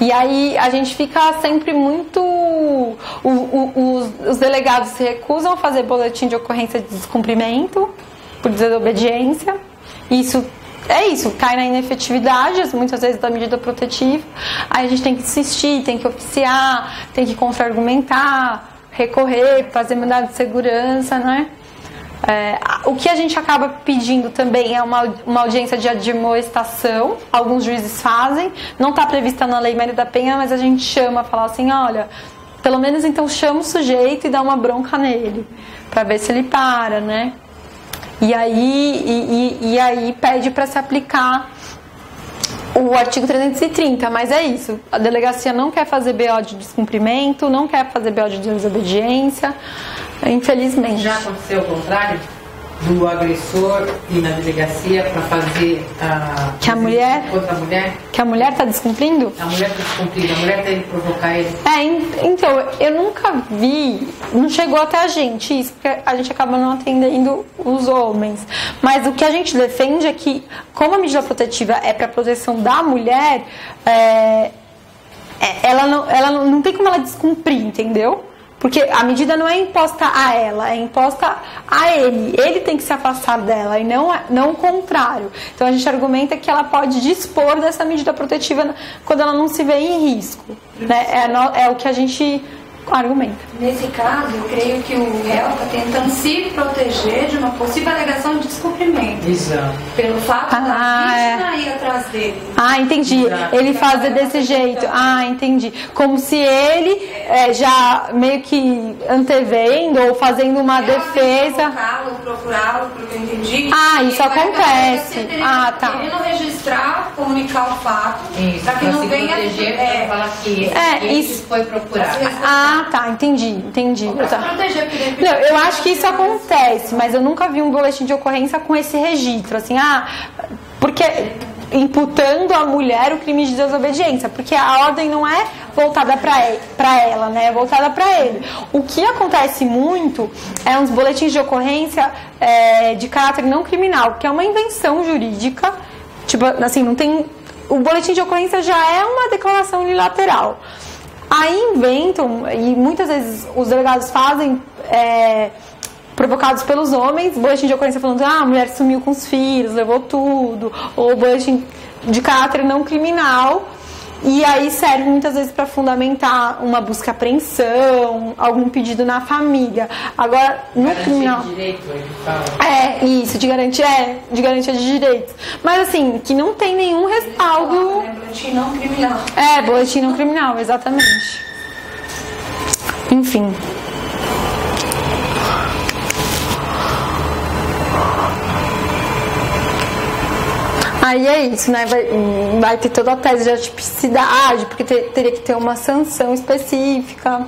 E aí a gente fica sempre muito... Os delegados se recusam a fazer boletim de ocorrência de descumprimento por desobediência. Isso, cai na inefetividade, muitas vezes, da medida protetiva. Aí a gente tem que insistir, tem que oficiar, tem que contra-argumentar, recorrer, fazer mandado de segurança, né? O que a gente acaba pedindo também é uma audiência de admoestação. Alguns juízes fazem, não está prevista na Lei Maria da Penha, mas a gente chama, fala assim, olha, pelo menos então chama o sujeito e dá uma bronca nele, para ver se ele para, né? E aí pede para se aplicar o artigo 330, mas é isso. A delegacia não quer fazer BO de descumprimento, não quer fazer BO de desobediência, infelizmente. Já aconteceu o contrário? Do agressor ir na delegacia para fazer que a mulher contra a mulher? Que a mulher está descumprindo? A mulher está descumprindo, a mulher está indo provocar ele. Então, eu nunca vi, não chegou até a gente isso, porque a gente acaba não atendendo os homens. Mas o que a gente defende é que, como a medida protetiva é para proteção da mulher, ela não tem como ela descumprir, entendeu? Porque a medida não é imposta a ela, é imposta a ele. Ele tem que se afastar dela e não o contrário. Então a gente argumenta que ela pode dispor dessa medida protetiva quando ela não se vê em risco. Né? É o que a gente argumenta. Nesse caso, eu creio que o réu está tentando se proteger de uma possível alegação de descumprimento. Exato. Pelo fato da vítima ir atrás dele. Entendi. Exato. Ele fazer desse jeito. Entendi. Como se ele já meio que antevendo ou fazendo uma defesa. Procurá-lo, pelo que eu entendi. Isso acontece. Tá. Ele não registrar, comunicar o fato. Isso, para que não venha proteger, para falar que isso foi procurar. Entendi. Proteger, não, eu acho que isso acontece, mas eu nunca vi um boletim de ocorrência com esse registro, assim, porque imputando à mulher o crime de desobediência, porque a ordem não é voltada para ela, né, é voltada para ele. O que acontece muito é uns boletins de ocorrência de caráter não criminal, que é uma invenção jurídica, tipo, assim, não tem... O boletim de ocorrência já é uma declaração unilateral. Aí inventam, e muitas vezes os delegados fazem, provocados pelos homens, boletim de ocorrência falando, a mulher sumiu com os filhos, levou tudo, ou boletim de caráter não criminal, e aí serve muitas vezes para fundamentar uma busca e apreensão, algum pedido na família. Agora, no garantia criminal... de direito, ele fala. Isso, de garantia de direitos. Mas assim, que não tem nenhum respaldo... Boletim não criminal. Boletim não criminal, exatamente. Enfim. Aí é isso, né? Vai ter toda a tese de atipicidade, porque teria que ter uma sanção específica.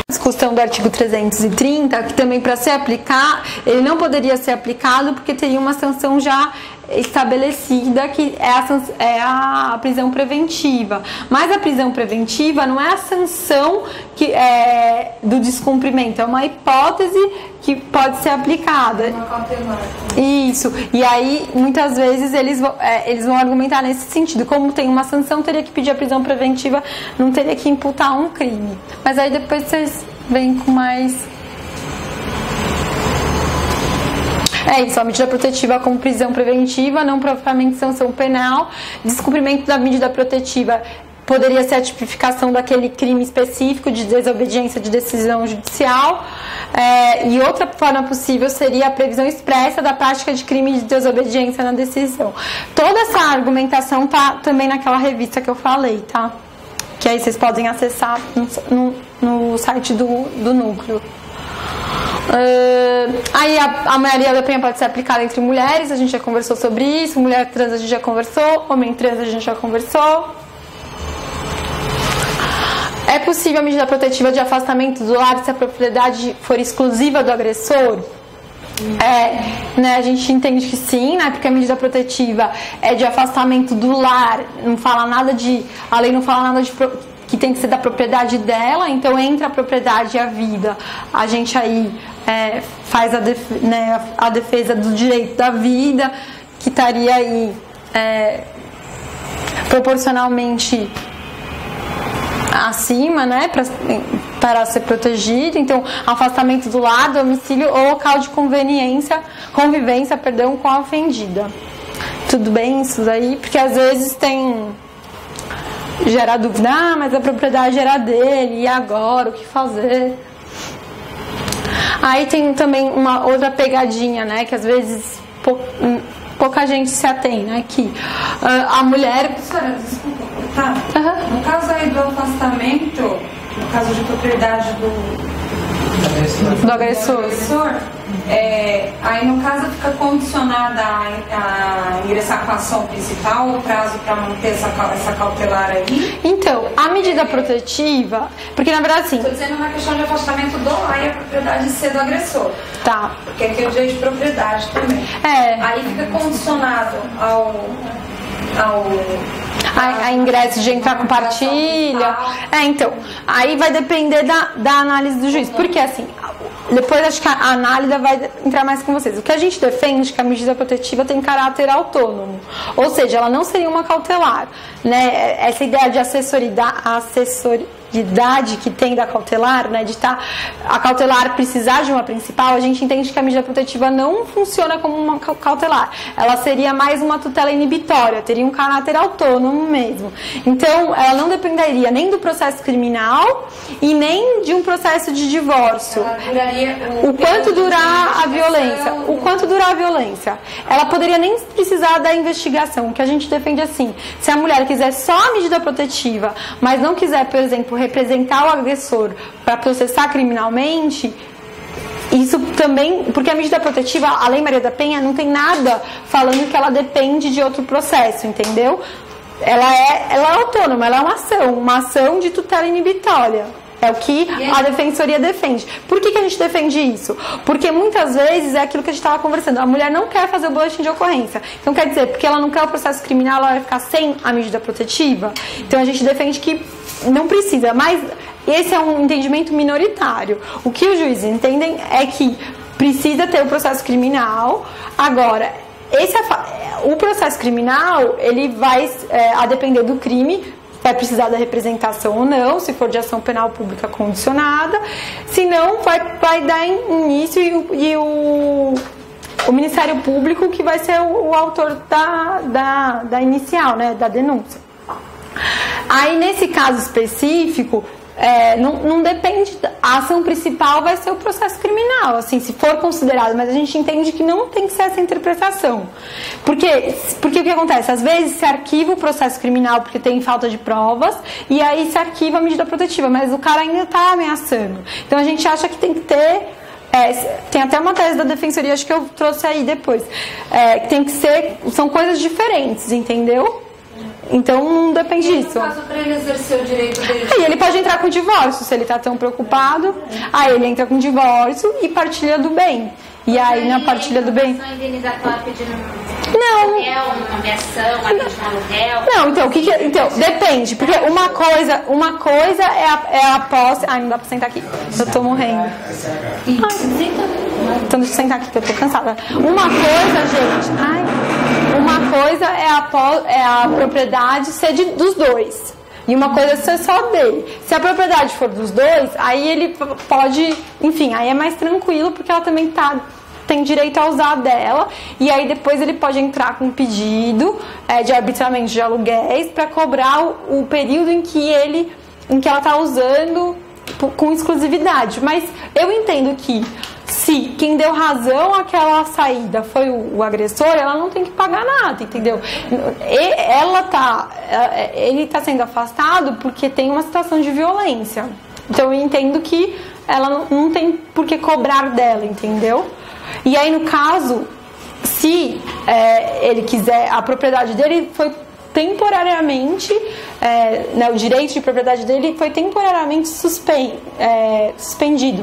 Discussão do artigo 330, que também para se aplicar, ele não poderia ser aplicado porque teria uma sanção já estabelecida, que é a prisão preventiva. Mas a prisão preventiva não é a sanção do descumprimento, é uma hipótese que pode ser aplicada. Isso. E aí, muitas vezes, eles vão argumentar nesse sentido. Como tem uma sanção, teria que pedir a prisão preventiva, não teria que imputar um crime. Mas aí depois vocês vêm com mais... É isso, a medida protetiva como prisão preventiva, não propriamente sanção penal. Descumprimento da medida protetiva poderia ser a tipificação daquele crime específico de desobediência de decisão judicial. E outra forma possível seria a previsão expressa da prática de crime de desobediência na decisão. Toda essa argumentação tá também naquela revista que eu falei, tá? Que aí vocês podem acessar no site do núcleo. Aí a Maria da Penha pode ser aplicada entre mulheres, a gente já conversou sobre isso. Mulher trans a gente já conversou, homem trans a gente já conversou. É possível a medida protetiva de afastamento do lar se a propriedade for exclusiva do agressor? A gente entende que sim, né? Porque a medida protetiva é de afastamento do lar, não fala nada a lei não fala nada de que tem que ser da propriedade dela, então entra a propriedade e a vida, a gente aí faz a defesa do direito da vida, que estaria aí proporcionalmente acima, né, para ser protegido. Então, afastamento do lar, domicílio ou local de convivência, com a ofendida. Tudo bem isso daí? Porque às vezes gera dúvida, mas a propriedade era dele, e agora, o que fazer? Aí tem também uma outra pegadinha, né, que às vezes pouca gente se atém, né, que a mulher... Professora, desculpa, tá? No caso aí do afastamento, no caso de propriedade do agressor, aí no caso fica condicionada a ingressar com a ação principal, o prazo para manter essa cautelar aí? Então, a medida protetiva, porque na verdade assim... Estou dizendo na questão de afastamento do lar e a propriedade ser do agressor. Tá. Porque aqui é o direito de propriedade também. Aí fica condicionado a ingresso de entrar com partilha. Então, aí vai depender da análise do juiz. Porque assim, depois acho que a análise vai entrar mais com vocês. O que a gente defende é que a medida protetiva tem caráter autônomo. Ou seja, ela não seria uma cautelar, né? Essa ideia de assessoridade que tem da cautelar, né, de a cautelar precisar de uma principal, a gente entende que a medida protetiva não funciona como uma cautelar. Ela seria mais uma tutela inibitória, teria um caráter autônomo mesmo. Então, ela não dependeria nem do processo criminal e nem de um processo de divórcio. O quanto durar a violência. Ela poderia nem precisar da investigação. O que a gente defende assim, se a mulher quiser só a medida protetiva, mas não quiser, por exemplo, representar o agressor para processar criminalmente, isso também, porque a medida protetiva, a Lei Maria da Penha, não tem nada falando que ela depende de outro processo, entendeu? Ela é autônoma, ela é uma ação de tutela inibitória. É o que a defensoria defende. Por que a gente defende isso? Porque muitas vezes é aquilo que a gente estava conversando. A mulher não quer fazer o boletim de ocorrência. Então quer dizer, porque ela não quer o processo criminal, ela vai ficar sem a medida protetiva. Então a gente defende que não precisa. Mas esse é um entendimento minoritário. O que os juízes entendem é que precisa ter o processo criminal. Agora, o processo criminal, ele vai, a depender do crime, vai precisar da representação ou não, se for de ação penal pública condicionada, se não, vai dar início e o Ministério Público que vai ser o autor da inicial, né, da denúncia. Aí, nesse caso específico, não depende, a ação principal vai ser o processo criminal, assim, se for considerado, mas a gente entende que não tem que ser essa interpretação. Porque o que acontece? Às vezes se arquiva o processo criminal porque tem falta de provas, e aí se arquiva a medida protetiva, mas o cara ainda está ameaçando. Então a gente acha que tem que ter, tem até uma tese da defensoria, acho que eu trouxe aí depois, tem que ser, são coisas diferentes, entendeu? Então não depende disso. No caso, para ele exercer o direito dele. Aí ele pode entrar com divórcio, se ele está tão preocupado. Aí ele entra com divórcio e partilha do bem. E aí na partilha do bem... Não. Não, então, então, depende, porque uma coisa é a posse... Ai, não dá pra sentar aqui, eu tô morrendo. Então deixa eu sentar aqui que eu tô cansada. Uma coisa é a propriedade ser dos dois. E uma coisa é ser só dele. Se a propriedade for dos dois, aí ele pode... Enfim, aí é mais tranquilo, porque ela também tem direito a usar dela. E aí depois ele pode entrar com um pedido de arbitramento de aluguéis para cobrar o período em que ela está usando com exclusividade. Mas eu entendo que se quem deu razão àquela saída foi o agressor, ela não tem que pagar nada, entendeu? Ele está sendo afastado porque tem uma situação de violência. Então eu entendo que ela não tem por que cobrar dela, entendeu? E aí, no caso, se ele quiser, a propriedade dele foi temporariamente, o direito de propriedade dele foi temporariamente suspendido,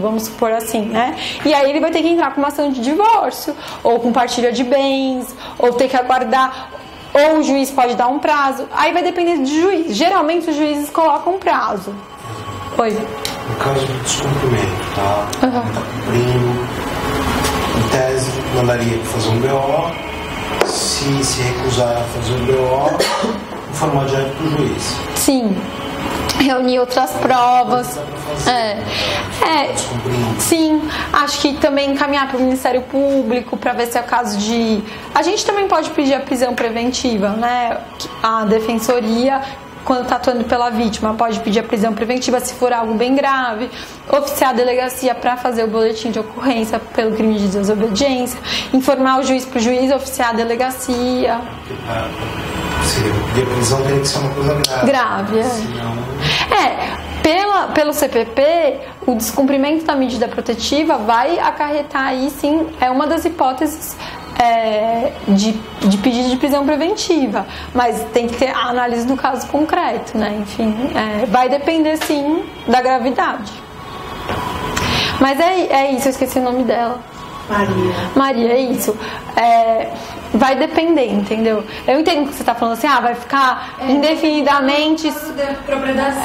vamos supor assim, né? E aí ele vai ter que entrar com uma ação de divórcio, ou com partilha de bens, ou ter que aguardar, ou o juiz pode dar um prazo. Aí vai depender do juiz. Geralmente os juízes colocam um prazo. Oi. No caso do descumprimento, tá? Tá cumprindo. Em tese, mandaria fazer um BO. Se recusar a fazer um BO, informar direto para o juiz. Sim. Reunir outras provas. Sim, acho que também encaminhar para o Ministério Público para ver se é o caso de... A gente também pode pedir a prisão preventiva, né? A defensoria, quando está atuando pela vítima, pode pedir a prisão preventiva se for algo bem grave, oficiar a delegacia para fazer o boletim de ocorrência pelo crime de desobediência, informar o juiz para o juiz oficiar a delegacia. E a prisão tem que ser uma coisa grave. Grave, Pelo CPP, o descumprimento da medida protetiva vai acarretar aí, sim, é uma das hipóteses de pedido de prisão preventiva, mas tem que ter a análise do caso concreto, né? Enfim, vai depender, sim, da gravidade. Mas é isso, eu esqueci o nome dela. Maria, é isso. Vai depender, entendeu? Eu entendo que você está falando assim, vai ficar indefinidamente. Propriedade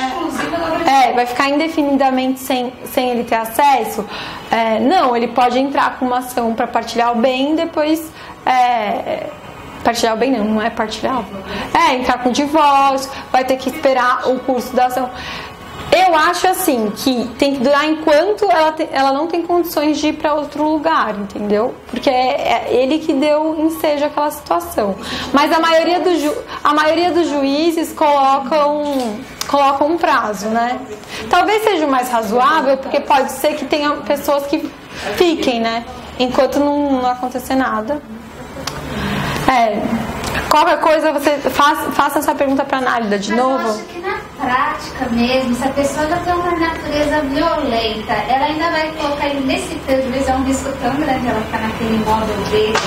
exclusiva da vai ficar indefinidamente sem ele ter acesso. Não, ele pode entrar com uma ação para partilhar o bem, depois. Partilhar o bem não é partilhar. Entrar com divórcio, vai ter que esperar o curso da ação. Eu acho assim que tem que durar enquanto ela não tem condições de ir para outro lugar, entendeu? Porque é ele que deu ensejo àquela situação. Mas a maioria dos juízes colocam um prazo, né? Talvez seja o mais razoável, porque pode ser que tenha pessoas que fiquem, né? Enquanto não acontecer nada. Qualquer coisa, você faça essa pergunta para a Nálida de novo. Eu acho que na prática mesmo, se a pessoa já tem uma natureza violenta, ela ainda vai colocar ele nesse prejuízo, é um risco tão grande ela ficar naquele imóvel dele,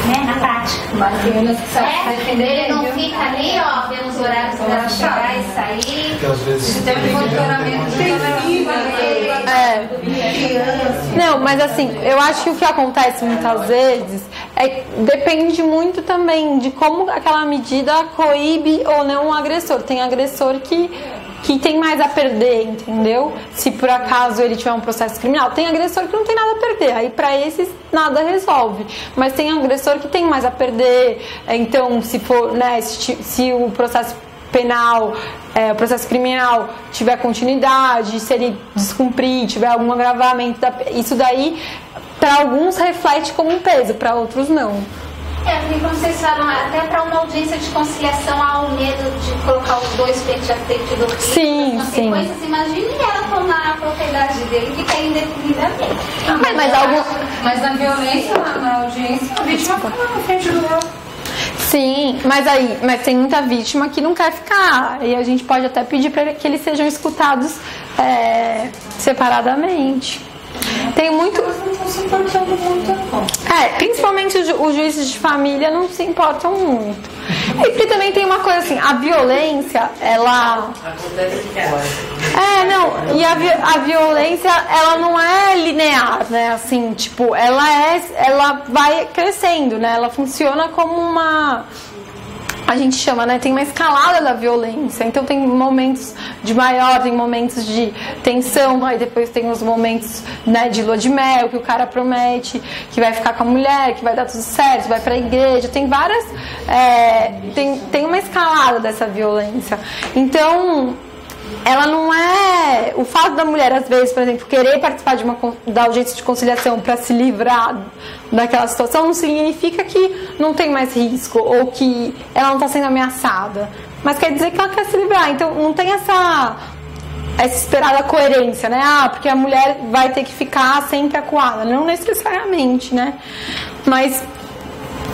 né? Na prática. Ele não fica ali, vendo os horários para chegar e sair. Porque às vezes tem um monitoramento Não, mas assim, eu acho que o que acontece muitas vezes depende muito também de como aquela medida coíbe ou não o agressor. Tem agressor que tem mais a perder, entendeu? Se por acaso ele tiver um processo criminal. Tem agressor que não tem nada a perder, aí pra esses nada resolve. Mas tem agressor que tem mais a perder, então se for, né, se o processo penal, o processo criminal tiver continuidade, se ele descumprir, tiver algum agravamento, isso daí para alguns reflete como um peso, para outros não. Porque como vocês falam, até para uma audiência de conciliação há o medo de colocar os dois frente a frente do crime. Sim, sim. Imagine ela tomar a propriedade dele que tem indefinidamente. Mas na violência, na audiência, a vítima fica na frente do réu. Sim, mas tem muita vítima que não quer ficar. E a gente pode até pedir para que eles sejam escutados separadamente. tem muito... Elas não estão se importando muito, não. Principalmente os juízes de família não se importam muito. E porque também tem uma coisa assim, a violência, ela... E a violência, ela não é linear, né? Assim, tipo, ela vai crescendo, né? Ela funciona como uma... A gente chama, né? Tem uma escalada da violência. Então tem momentos de maior, tem momentos de tensão, aí depois tem os momentos, né, de lua de mel, que o cara promete que vai ficar com a mulher, que vai dar tudo certo, vai pra igreja. Tem várias... tem uma escalada dessa violência. Então... ela não é... O fato da mulher, às vezes, por exemplo, querer participar da audiência de conciliação para se livrar daquela situação, não significa que não tem mais risco ou que ela não está sendo ameaçada. Mas quer dizer que ela quer se livrar. Então, não tem essa esperada coerência, né? Porque a mulher vai ter que ficar sempre acuada. Não necessariamente, né? Mas,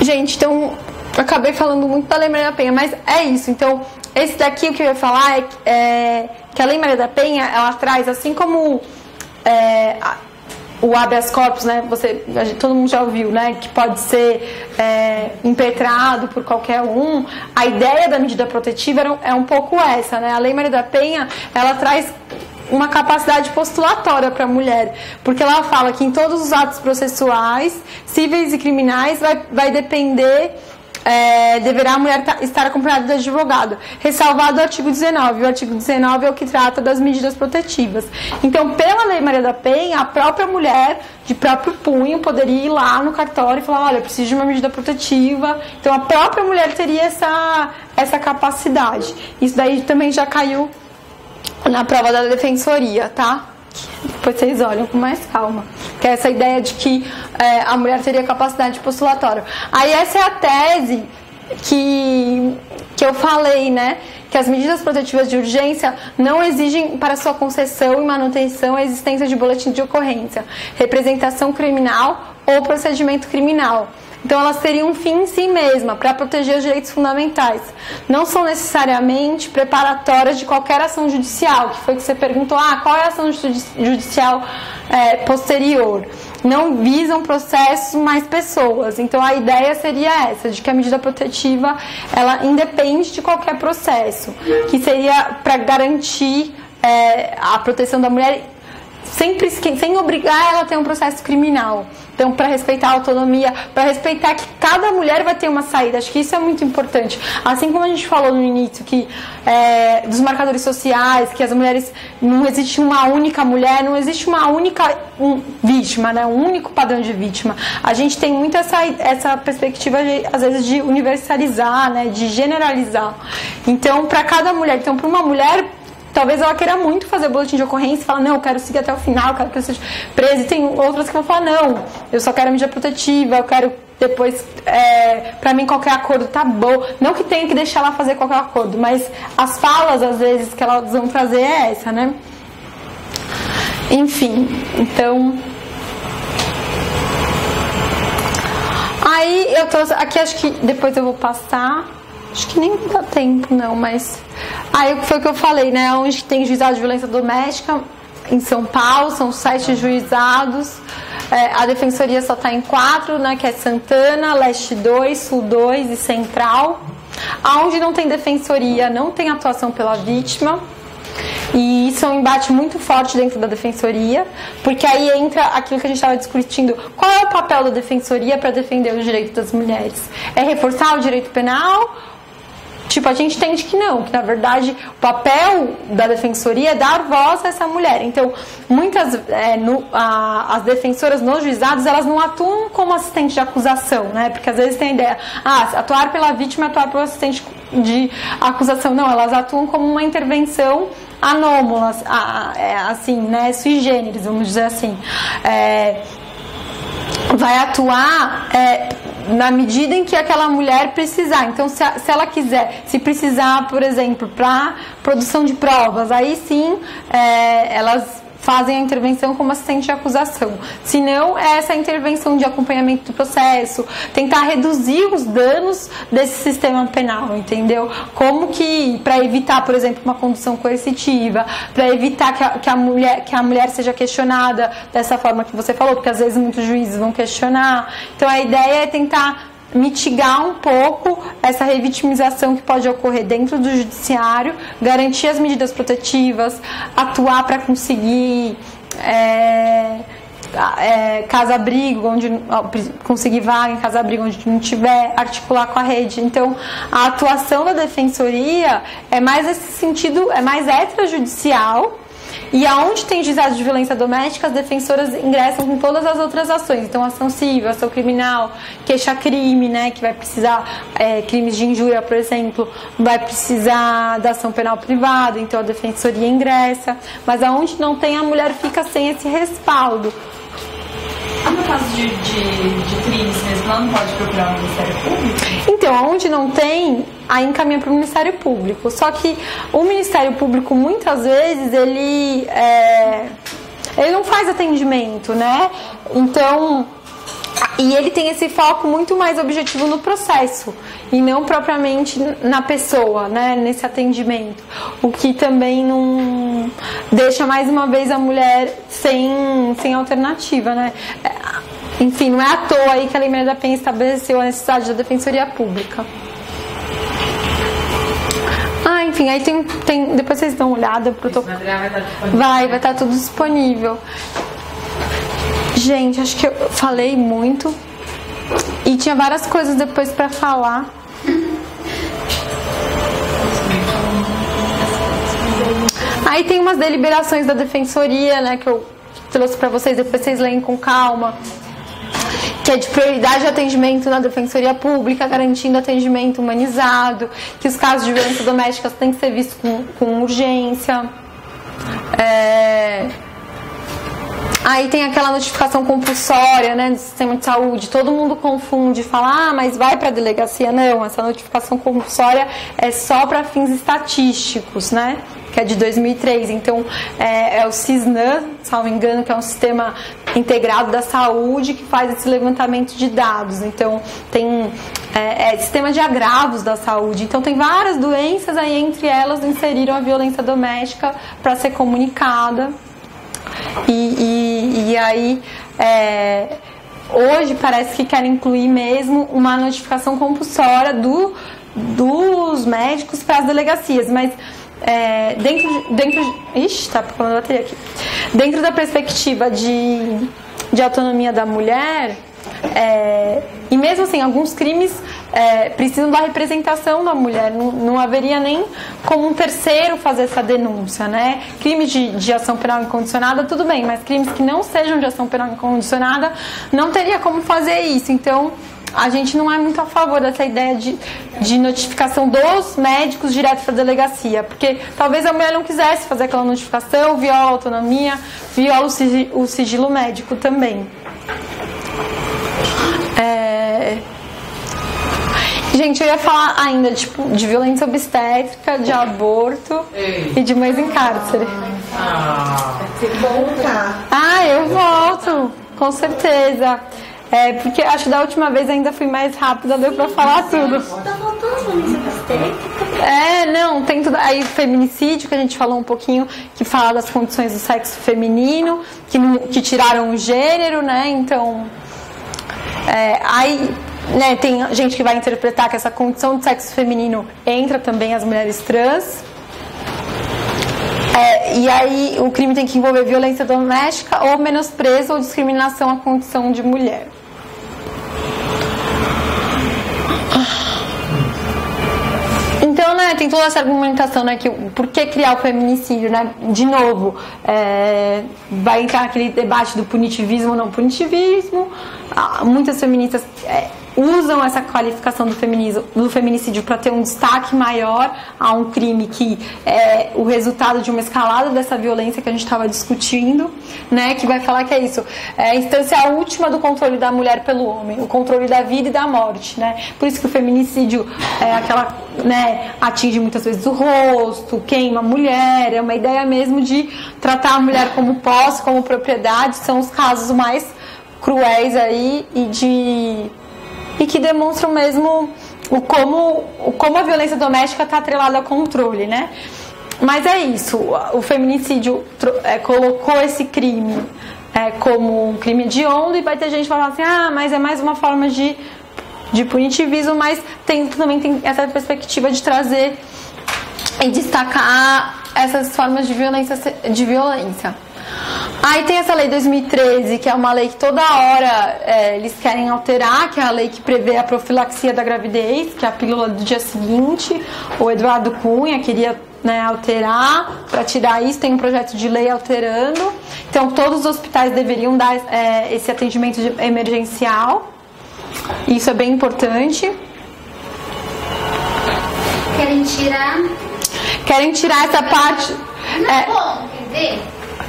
gente, então... eu acabei falando muito da Lei Maria da Penha, mas é isso. Então, esse daqui, o que eu ia falar é que a Lei Maria da Penha, ela traz, assim como o habeas corpus, né? Todo mundo já ouviu, né? Que pode ser impetrado por qualquer um. A ideia da medida protetiva é um pouco essa, né? A Lei Maria da Penha, ela traz uma capacidade postulatória para a mulher, porque ela fala que em todos os atos processuais, cíveis e criminais, vai depender... deverá a mulher estar acompanhada de advogado, ressalvado o artigo 19. O artigo 19 é o que trata das medidas protetivas. Então, pela Lei Maria da Penha, a própria mulher, de próprio punho, poderia ir lá no cartório e falar: olha, eu preciso de uma medida protetiva. Então, a própria mulher teria essa capacidade. Isso daí também já caiu na prova da defensoria, tá? Depois vocês olham com mais calma, que é essa ideia de que a mulher teria capacidade postulatória. Aí essa é a tese que eu falei, né? Que as medidas protetivas de urgência não exigem para sua concessão e manutenção a existência de boletim de ocorrência, representação criminal ou procedimento criminal. Então, elas teriam um fim em si mesma, para proteger os direitos fundamentais. Não são necessariamente preparatórias de qualquer ação judicial, que foi que você perguntou, qual é a ação judicial posterior. Não visam processos, mas pessoas. Então, a ideia seria essa, de que a medida protetiva, ela independe de qualquer processo, que seria para garantir a proteção da mulher, sempre sem obrigar ela a ter um processo criminal. Então, para respeitar a autonomia, para respeitar que cada mulher vai ter uma saída. Acho que isso é muito importante. Assim como a gente falou no início, que dos marcadores sociais, que as mulheres, não existe uma única mulher, não existe uma única vítima, né? Um único padrão de vítima. A gente tem muito essa perspectiva, às vezes, de universalizar, né? De generalizar. Então, para cada mulher, então, para uma mulher, talvez ela queira muito fazer boletim de ocorrência e falar: não, eu quero seguir até o final, eu quero que eu seja presa. E tem outras que vão falar: não, eu só quero medida protetiva, eu quero depois, pra mim qualquer acordo tá bom. Não que tenha que deixar ela fazer qualquer acordo, mas as falas, às vezes, que elas vão trazer é essa, né? Enfim, então... Aí eu trouxe... Aqui acho que depois eu vou passar... Acho que nem dá tempo, não, mas... Aí foi o que eu falei, né? Onde tem juizado de violência doméstica, em São Paulo, são 7 juizados. A defensoria só está em 4, né? Que é Santana, Leste 2, Sul 2 e Central. Aonde não tem defensoria, não tem atuação pela vítima. E isso é um embate muito forte dentro da defensoria, porque aí entra aquilo que a gente estava discutindo. Qual é o papel da defensoria para defender os direitos das mulheres? É reforçar o direito penal? Tipo, a gente entende que não, que na verdade o papel da defensoria é dar voz a essa mulher. Então, muitas as defensoras nos juizados, elas não atuam como assistente de acusação, né? Porque às vezes tem a ideia, atuar pela vítima é atuar pelo assistente de acusação. Não, elas atuam como uma intervenção anômala, assim, né? Sui generis, vamos dizer assim. Vai atuar na medida em que aquela mulher precisar. Então, se ela quiser, se precisar, por exemplo, para produção de provas, aí sim, fazem a intervenção como assistente de acusação. Se não, é essa intervenção de acompanhamento do processo, tentar reduzir os danos desse sistema penal, entendeu? Como que, para evitar, por exemplo, uma condução coercitiva, para evitar que a mulher seja questionada dessa forma que você falou, porque às vezes muitos juízes vão questionar. Então a ideia é tentar mitigar um pouco essa revitimização que pode ocorrer dentro do judiciário, garantir as medidas protetivas, atuar para conseguir casa-abrigo, conseguir vaga em casa-abrigo onde não tiver, articular com a rede. Então, a atuação da defensoria é mais nesse sentido, é mais extrajudicial. E aonde tem juizado de violência doméstica, as defensoras ingressam com todas as outras ações. Então, ação civil, ação criminal, queixa-crime, né, que vai precisar, crimes de injúria, por exemplo, vai precisar da ação penal privada, então a defensoria ingressa. Mas aonde não tem, a mulher fica sem esse respaldo. E no caso de crimes mesmo, ela não pode procurar o Ministério Público? Então, onde não tem, aí encaminha para o Ministério Público. Só que o Ministério Público, muitas vezes, ele não faz atendimento, né? Então, e ele tem esse foco muito mais objetivo no processo e não propriamente na pessoa, né? Nesse atendimento. O que também não deixa mais uma vez a mulher sem alternativa, né? Enfim, não é à toa aí que a Lei Maria da Penha estabeleceu a necessidade da Defensoria Pública. Enfim, aí tem depois vocês dão uma olhada pro vai estar tudo disponível. Gente, acho que eu falei muito e tinha várias coisas depois para falar. Aí tem umas deliberações da defensoria, né, que eu trouxe para vocês, depois vocês leem com calma, que é de prioridade de atendimento na defensoria pública, garantindo atendimento humanizado, que os casos de violência doméstica têm que ser vistos com urgência. Aí tem aquela notificação compulsória, né, do sistema de saúde. Todo mundo confunde e fala, mas vai para a delegacia. Não, essa notificação compulsória é só para fins estatísticos, né, que é de 2003. Então, é o Cisnan, salvo engano, que é um sistema integrado da saúde que faz esse levantamento de dados. Então, tem sistema de agravos da saúde. Então, tem várias doenças, aí entre elas inseriram a violência doméstica para ser comunicada. E aí, hoje parece que querem incluir mesmo uma notificação compulsória dos médicos para as delegacias, mas dentro da perspectiva de autonomia da mulher, e mesmo assim, alguns crimes precisam da representação da mulher, não haveria nem como um terceiro fazer essa denúncia, né? Crimes de ação penal incondicionada, tudo bem, mas crimes que não sejam de ação penal incondicionada, não teria como fazer isso. Então, a gente não é muito a favor dessa ideia de notificação dos médicos direto para a delegacia, porque talvez a mulher não quisesse fazer aquela notificação, viola a autonomia, viola o sigilo médico também. Gente, eu ia falar ainda de violência obstétrica, de aborto e de mães em cárcere. Eu volto, com certeza. Porque acho que da última vez ainda fui mais rápida, deu pra falar tudo. Tá faltando violência obstétrica? Não, tem tudo. Aí feminicídio, que a gente falou um pouquinho, que fala das condições do sexo feminino, que tiraram o gênero, né? Então, aí, né, tem gente que vai interpretar que essa condição de sexo feminino entra também as mulheres trans. E aí o crime tem que envolver violência doméstica ou menosprezo ou discriminação à condição de mulher. Então, né, tem toda essa argumentação, né, que por que criar o feminicídio, né? De novo, vai entrar naquele debate do punitivismo ou não punitivismo. Muitas feministas usam essa qualificação do feminicídio para ter um destaque maior a um crime que é o resultado de uma escalada dessa violência que a gente estava discutindo, né, que vai falar que é isso, é a instância última do controle da mulher pelo homem, o controle da vida e da morte, né? Por isso que o feminicídio é aquela, né, atinge muitas vezes o rosto, queima a mulher, é uma ideia mesmo de tratar a mulher como posse, como propriedade, são os casos mais cruéis aí e que demonstram mesmo como a violência doméstica está atrelada ao controle, né? Mas é isso, o feminicídio colocou esse crime como um crime hediondo, e vai ter gente falando assim, mas é mais uma forma de punitivismo, mas também tem essa perspectiva de trazer e destacar essas formas de violência. Aí tem essa lei 2013, que é uma lei que toda hora eles querem alterar, que é a lei que prevê a profilaxia da gravidez, que é a pílula do dia seguinte. O Eduardo Cunha queria, né, alterar, para tirar isso, tem um projeto de lei alterando. Então todos os hospitais deveriam dar esse atendimento emergencial. Isso é bem importante. Querem tirar essa parte. Não, quer dizer?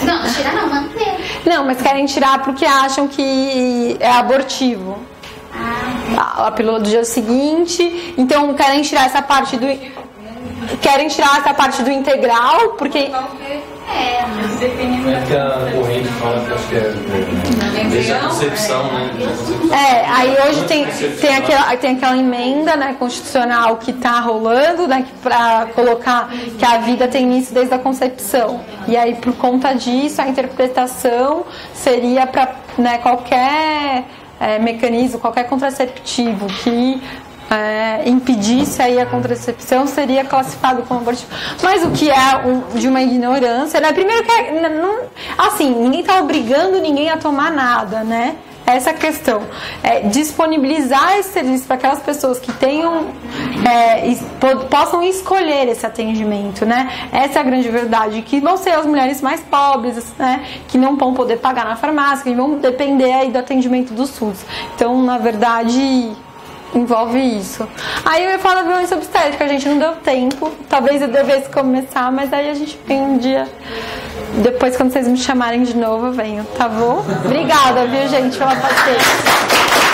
Não, tirar não, manter. Não, mas querem tirar porque acham que é abortivo. A pílula do dia seguinte. Então querem tirar essa parte do integral, porque é que a corrente fala que acho que desde a concepção, né? Aí hoje tem aquela emenda, né, constitucional que está rolando, né, para colocar que a vida tem início desde a concepção. E aí, por conta disso, a interpretação seria para, né, qualquer mecanismo, qualquer contraceptivo que impedisse aí a contracepção seria classificado como abortivo. Mas o que é de uma ignorância, né? Primeiro que assim, ninguém está obrigando ninguém a tomar nada, né? Essa questão disponibilizar esse serviço para aquelas pessoas que tenham possam escolher esse atendimento, né? Essa é a grande verdade, que vão ser as mulheres mais pobres, né? Que não vão poder pagar na farmácia, que vão depender aí do atendimento do SUS. Então, na verdade, envolve isso. Aí eu ia falar da violência obstétrica, a gente não deu tempo, talvez eu devesse começar, mas aí a gente vem um dia depois, quando vocês me chamarem de novo, eu venho, tá bom? Obrigada, viu, gente, pela paciência.